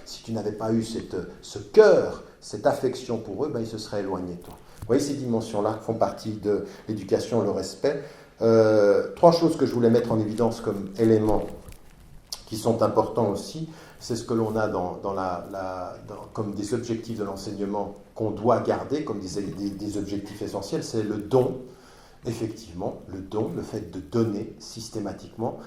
Speaker 1: si tu n'avais pas eu ce cœur, cette affection pour eux, ils se seraient éloignés de toi. Vous voyez, ces dimensions-là font partie de l'éducation, le respect. 3 choses que je voulais mettre en évidence comme éléments qui sont importants aussi. C'est ce que l'on a comme des objectifs de l'enseignement qu'on doit garder, comme des objectifs essentiels, c'est le don. Effectivement, le don, le fait de donner systématiquement,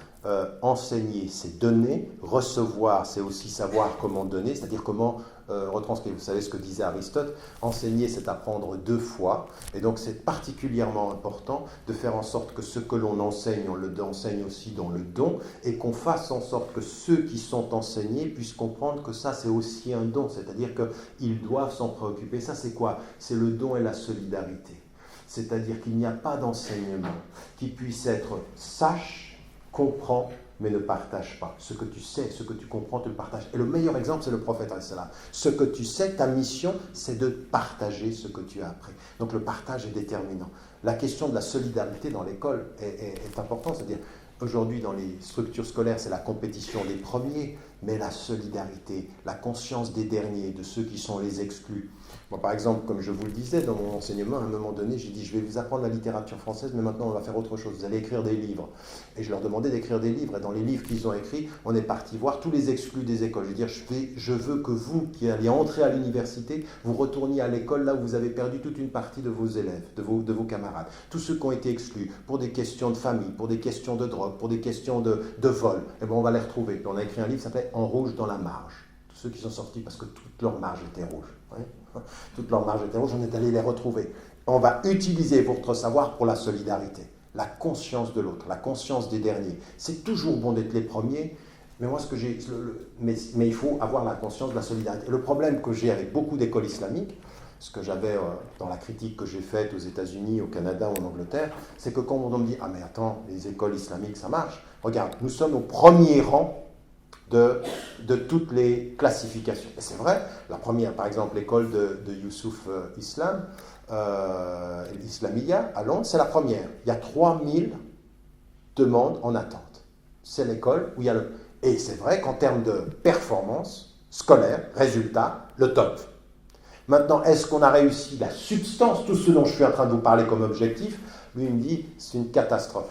Speaker 1: enseigner, c'est donner, recevoir, c'est aussi savoir comment donner, c'est-à-dire comment retranscrire. Vous savez ce que disait Aristote, enseigner, c'est apprendre 2 fois, et donc c'est particulièrement important de faire en sorte que ce que l'on enseigne, on le enseigne aussi dans le don, et qu'on fasse en sorte que ceux qui sont enseignés puissent comprendre que ça, c'est aussi un don, c'est-à-dire qu'ils doivent s'en préoccuper. Ça, c'est quoi ? C'est le don et la solidarité. C'est-à-dire qu'il n'y a pas d'enseignement qui puisse être sache, comprend, mais ne partage pas. Ce que tu sais, ce que tu comprends, tu le partages. Et le meilleur exemple, c'est le prophète. Ce que tu sais, ta mission, c'est de partager ce que tu as appris. Donc le partage est déterminant. La question de la solidarité dans l'école est importante. C'est-à-dire, aujourd'hui, dans les structures scolaires, c'est la compétition des premiers, mais la solidarité, la conscience des derniers, de ceux qui sont les exclus. Moi, par exemple, comme je vous le disais, dans mon enseignement, à un moment donné, j'ai dit, je vais vous apprendre la littérature française, mais maintenant, on va faire autre chose. Vous allez écrire des livres. Et je leur demandais d'écrire des livres. Et dans les livres qu'ils ont écrits, on est parti voir tous les exclus des écoles. Je veux dire, je veux que vous, qui allez entrer à l'université, vous retourniez à l'école là où vous avez perdu toute une partie de vos élèves, de vos camarades. Tous ceux qui ont été exclus pour des questions de famille, pour des questions de drogue, pour des questions de vol. Et bien, on va les retrouver. Puis on a écrit un livre qui s'appelait « En rouge dans la marge ». Tous ceux qui sont sortis parce que toute leur marge était rouge. Ouais. Toute leur marge était rouge, on est allé les retrouver. On va utiliser votre savoir pour la solidarité. la conscience de l'autre, la conscience des derniers. C'est toujours bon d'être les premiers, mais moi, mais il faut avoir la conscience de la solidarité. Et le problème que j'ai avec beaucoup d'écoles islamiques, ce que j'avais dans la critique que j'ai faite aux États-Unis, au Canada ou en Angleterre, c'est que quand on me dit « Ah mais attends, les écoles islamiques, ça marche », regarde, nous sommes au premier rang de toutes les classifications. Et c'est vrai, la première, par exemple, l'école de Youssouf Islam, l'Islamia à Londres, c'est la première. Il y a 3000 demandes en attente. C'est l'école où il y a le... Et c'est vrai qu'en termes de performance scolaire, résultat, le top. Maintenant, est-ce qu'on a réussi la substance, tout ce dont je suis en train de vous parler comme objectif? Lui, il me dit, c'est une catastrophe.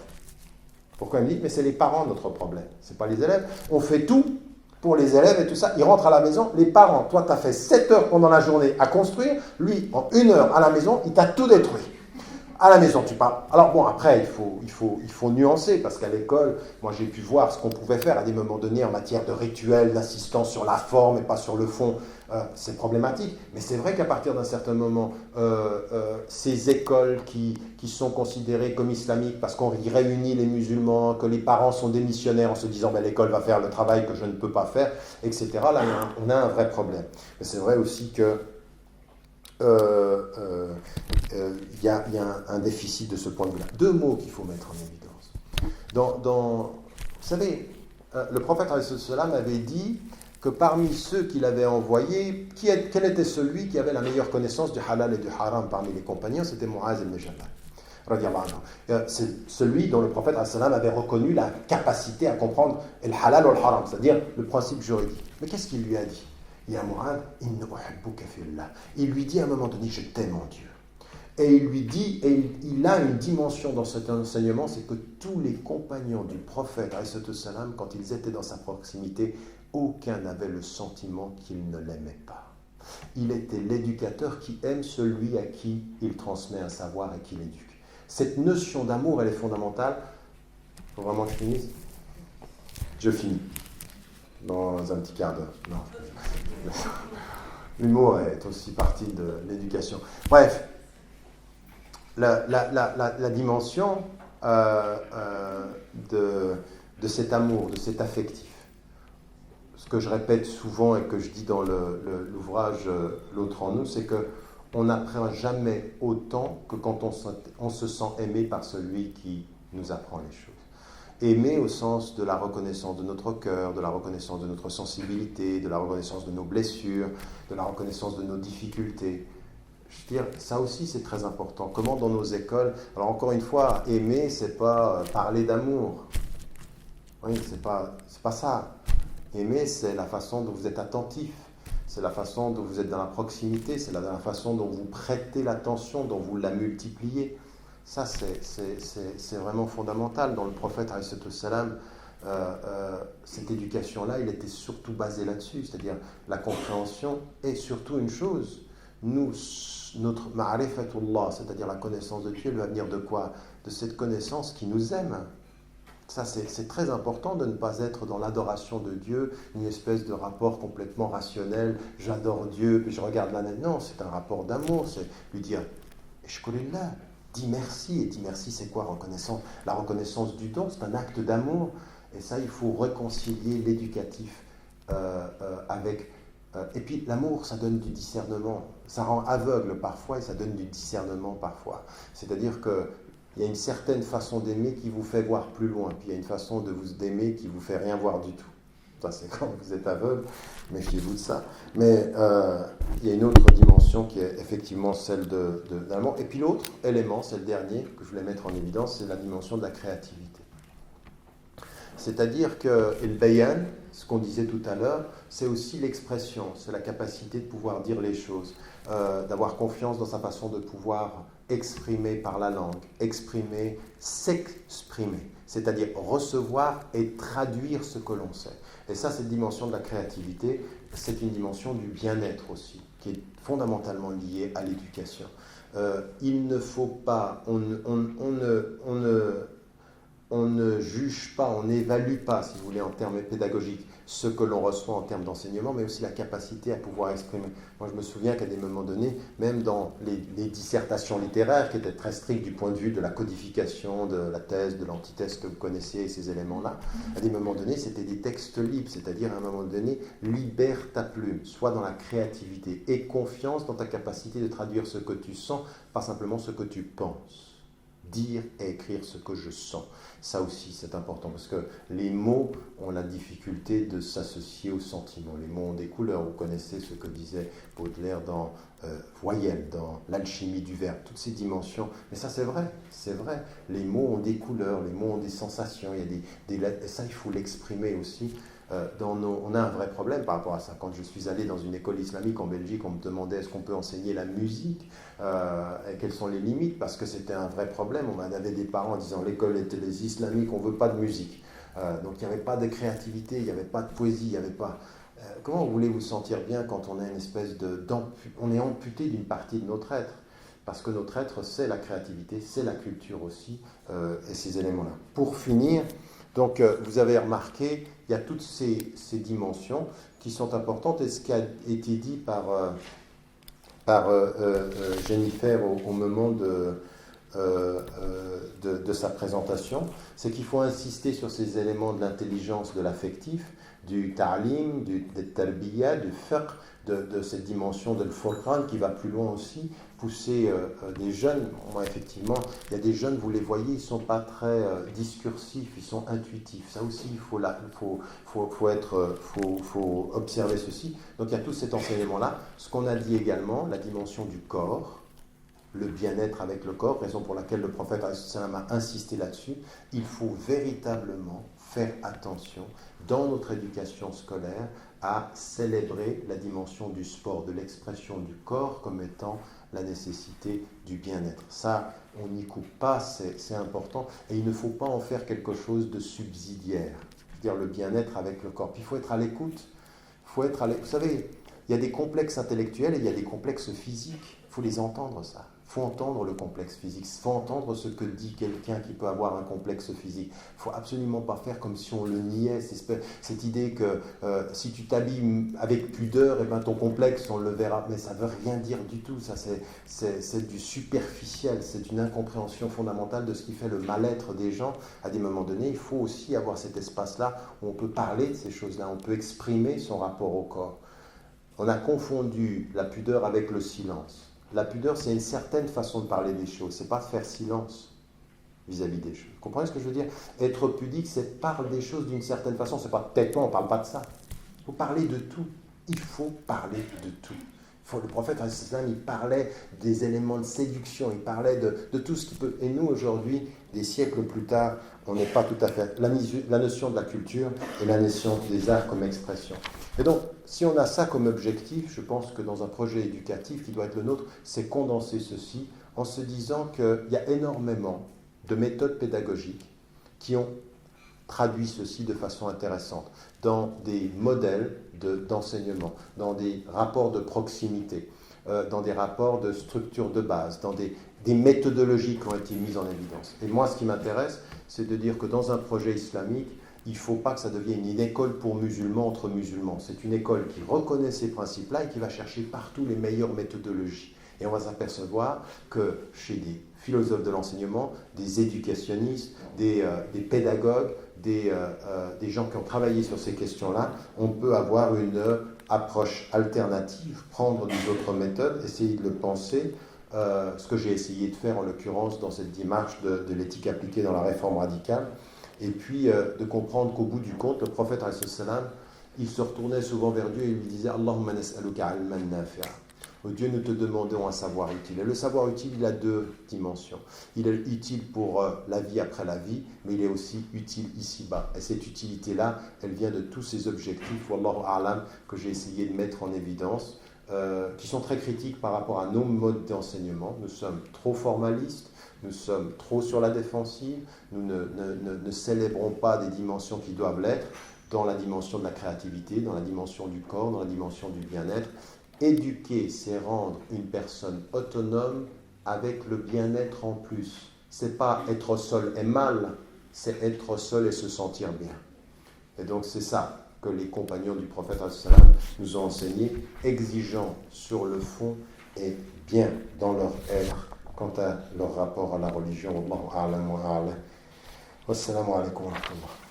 Speaker 1: Pourquoi il me dit, mais c'est les parents notre problème, c'est pas les élèves. On fait tout pour les élèves et tout ça. Ils rentrent à la maison, les parents, toi, tu as fait 7 heures pendant la journée à construire, lui, en 1 heure à la maison, il t'a tout détruit. À la maison, tu parles. Alors bon, après, il faut nuancer, parce qu'à l'école, moi j'ai pu voir ce qu'on pouvait faire à des moments donnés en matière de rituel, d'assistance sur la forme et pas sur le fond. C'est problématique. Mais c'est vrai qu'à partir d'un certain moment, ces écoles qui sont considérées comme islamiques parce qu'on y réunit les musulmans, que les parents sont des missionnaires en se disant ben, l'école va faire le travail que je ne peux pas faire, etc. Là, on a un vrai problème. Mais c'est vrai aussi que il y a un déficit de ce point de vue-là. 2 mots qu'il faut mettre en évidence. Vous savez, le prophète ﷺ avait dit que parmi ceux qu'il avait envoyés, quel était celui qui avait la meilleure connaissance du halal et du haram parmi les compagnons? C'était Mu'az ibn Jabal. C'est celui dont le prophète ﷺ avait reconnu la capacité à comprendre le halal ou le haram, c'est-à-dire le principe juridique. Mais qu'est-ce qu'il lui a dit? Ya Mu'adh, inni uhibbuka fillah. Il lui dit à un moment donné, je t'aime en Dieu. Et il lui dit, et il a une dimension dans cet enseignement, c'est que tous les compagnons du prophète, salam, quand ils étaient dans sa proximité, aucun n'avait le sentiment qu'il ne l'aimait pas. Il était l'éducateur qui aime celui à qui il transmet un savoir et qui l'éduque. Cette notion d'amour, elle est fondamentale. Il faut vraiment que je finisse. Je finis. Dans un petit quart d'heure. Non. L'humour est aussi partie de l'éducation. Bref, la dimension de cet amour, de cet affectif. Ce que je répète souvent et que je dis dans l'ouvrage L'autre en nous, c'est qu'on n'apprend jamais autant que quand on se sent aimé par celui qui nous apprend les choses. Aimer au sens de la reconnaissance de notre cœur, de la reconnaissance de notre sensibilité, de la reconnaissance de nos blessures, de la reconnaissance de nos difficultés. Je veux dire, ça aussi c'est très important. Comment dans nos écoles... Alors encore une fois, aimer, c'est pas parler d'amour. Oui, c'est pas ça. Aimer, c'est la façon dont vous êtes attentif. C'est la façon dont vous êtes dans la proximité. C'est la façon dont vous prêtez l'attention, dont vous la multipliez. Ça, c'est vraiment fondamental. Dans le prophète, cette éducation-là, il était surtout basé là-dessus, c'est-à-dire la compréhension et surtout une chose, notre ma'rifatullah, c'est-à-dire la connaissance de Dieu, elle va venir de quoi? De cette connaissance qui nous aime. Ça, c'est très important de ne pas être dans l'adoration de Dieu, une espèce de rapport complètement rationnel, j'adore Dieu, puis je regarde la... Non, c'est un rapport d'amour, c'est lui dire, Eshkolillah, dis merci. Et dis merci, c'est quoi reconnaissance? La reconnaissance du don, c'est un acte d'amour. Et ça, il faut réconcilier l'éducatif avec... et puis, l'amour, ça donne du discernement. Ça rend aveugle parfois et ça donne du discernement parfois. C'est-à-dire qu'il y a une certaine façon d'aimer qui vous fait voir plus loin. Puis il y a une façon d'aimer qui vous fait rien voir du tout. Ça, c'est quand vous êtes aveugle, méfiez-vous de ça. Mais il y a une autre dimension qui est effectivement celle de l'amour. Et puis l'autre élément, c'est le dernier que je voulais mettre en évidence, c'est la dimension de la créativité. C'est-à-dire que le bayan, ce qu'on disait tout à l'heure, c'est aussi l'expression, c'est la capacité de pouvoir dire les choses, d'avoir confiance dans sa façon de pouvoir exprimer par la langue, exprimer, s'exprimer, c'est-à-dire recevoir et traduire ce que l'on sait. Et ça, cette dimension de la créativité, c'est une dimension du bien-être aussi, qui est fondamentalement liée à l'éducation. Il ne faut pas, on ne juge pas, on n'évalue pas, si vous voulez, en termes pédagogiques, ce que l'on reçoit en termes d'enseignement, mais aussi la capacité à pouvoir exprimer. Moi, je me souviens qu'à des moments donnés, même dans les dissertations littéraires, qui étaient très strictes du point de vue de la codification, de la thèse, de l'antithèse que vous connaissez, ces éléments-là, à des moments donnés, c'était des textes libres, c'est-à-dire à un moment donné, libère ta plume, sois dans la créativité et confiance dans ta capacité de traduire ce que tu sens, pas simplement ce que tu penses. Dire et écrire ce que je sens. Ça aussi, c'est important, parce que les mots ont la difficulté de s'associer aux sentiments. Les mots ont des couleurs. Vous connaissez ce que disait Baudelaire dans Voyelle, dans l'alchimie du verbe, toutes ces dimensions. Mais ça, c'est vrai, c'est vrai. Les mots ont des couleurs, les mots ont des sensations. Il y a et ça, il faut l'exprimer aussi. On a un vrai problème par rapport à ça. Quand je suis allé dans une école islamique en Belgique, on me demandait est-ce qu'on peut enseigner la musique et quelles sont les limites, parce que c'était un vrai problème. On avait des parents disant l'école était les islamiques, on ne veut pas de musique. Donc il n'y avait pas de créativité, il n'y avait pas de poésie, il n'y avait pas... comment vous voulez vous sentir bien quand on a une espèce on est amputé d'une partie de notre être? Parce que notre être, c'est la créativité, c'est la culture aussi, et ces éléments-là. Pour finir... Donc, vous avez remarqué, il y a toutes ces dimensions qui sont importantes. Et ce qui a été dit par Jennifer au moment de sa présentation, c'est qu'il faut insister sur ces éléments de l'intelligence, de l'affectif, du ta'lim, du tarbiya, du fiqh, de cette dimension de l'Furqan qui va plus loin aussi, pousser des jeunes. Moi, effectivement, il y a des jeunes, vous les voyez, ils ne sont pas très discursifs, ils sont intuitifs. Ça aussi, il faut observer ceci. Donc, il y a tout cet enseignement-là. Ce qu'on a dit également, la dimension du corps, le bien-être avec le corps, raison pour laquelle le prophète a insisté là-dessus. Il faut véritablement faire attention dans notre éducation scolaire à célébrer la dimension du sport, de l'expression du corps comme étant la nécessité du bien-être. Ça, on n'y coupe pas, c'est important. Et il ne faut pas en faire quelque chose de subsidiaire. C'est-à-dire le bien-être avec le corps. Puis il faut être à l'écoute. Vous savez, il y a des complexes intellectuels et il y a des complexes physiques. Il faut les entendre, ça. Il faut entendre le complexe physique, il faut entendre ce que dit quelqu'un qui peut avoir un complexe physique. Il ne faut absolument pas faire comme si on le niait, cette idée que si tu t'habilles avec pudeur, et ben ton complexe, on le verra. Mais ça ne veut rien dire du tout, ça c'est du superficiel, c'est une incompréhension fondamentale de ce qui fait le mal-être des gens. À des moments donnés, il faut aussi avoir cet espace-là où on peut parler de ces choses-là, on peut exprimer son rapport au corps. On a confondu la pudeur avec le silence. La pudeur, c'est une certaine façon de parler des choses. C'est pas faire silence vis-à-vis des choses. Vous comprenez ce que je veux dire? Être pudique, c'est parler des choses d'une certaine façon. C'est pas tête-moi, on parle pas de ça. Il faut parler de tout. Il faut parler de tout. Le prophète, il parlait des éléments de séduction, il parlait de tout ce qui peut... Et nous, aujourd'hui, des siècles plus tard, on n'est pas tout à fait... La notion de la culture et la notion des arts comme expression. Et donc, si on a ça comme objectif, je pense que dans un projet éducatif qui doit être le nôtre, c'est condenser ceci en se disant qu'il y a énormément de méthodes pédagogiques qui ont traduit ceci de façon intéressante dans des modèles d'enseignement, dans des rapports de proximité, dans des rapports de structure de base, dans des méthodologies qui ont été mises en évidence. Et moi, ce qui m'intéresse, c'est de dire que dans un projet islamique, il ne faut pas que ça devienne une école pour musulmans entre musulmans. C'est une école qui reconnaît ces principes-là et qui va chercher partout les meilleures méthodologies. Et on va s'apercevoir que chez des philosophes de l'enseignement, des éducationnistes, des pédagogues, des gens qui ont travaillé sur ces questions-là, on peut avoir une approche alternative, prendre des autres méthodes, essayer de le penser, ce que j'ai essayé de faire en l'occurrence dans cette démarche de l'éthique appliquée dans la réforme radicale, et puis de comprendre qu'au bout du compte, le prophète, il se retournait souvent vers Dieu et il lui disait « Allahumma nas'aluka ilman nafi'a » Oh Dieu, nous te demandons un savoir utile. Et le savoir utile, il a deux dimensions. Il est utile pour la vie après la vie, mais il est aussi utile ici-bas. Et cette utilité-là, elle vient de tous ces objectifs, Wallahu a'lam, que j'ai essayé de mettre en évidence, qui sont très critiques par rapport à nos modes d'enseignement. Nous sommes trop formalistes, nous sommes trop sur la défensive, nous ne célébrons pas des dimensions qui doivent l'être, dans la dimension de la créativité, dans la dimension du corps, dans la dimension du bien-être. Éduquer, c'est rendre une personne autonome avec le bien-être en plus. C'est pas être seul et mal, c'est être seul et se sentir bien. Et donc c'est ça. que les compagnons du prophète sallam nous ont enseigné, exigeants sur le fond et bien dans leur être quant à leur rapport à la religion. Wallahu a'lam wa a'lam. Wassalamu alaikum wa rahmatullah.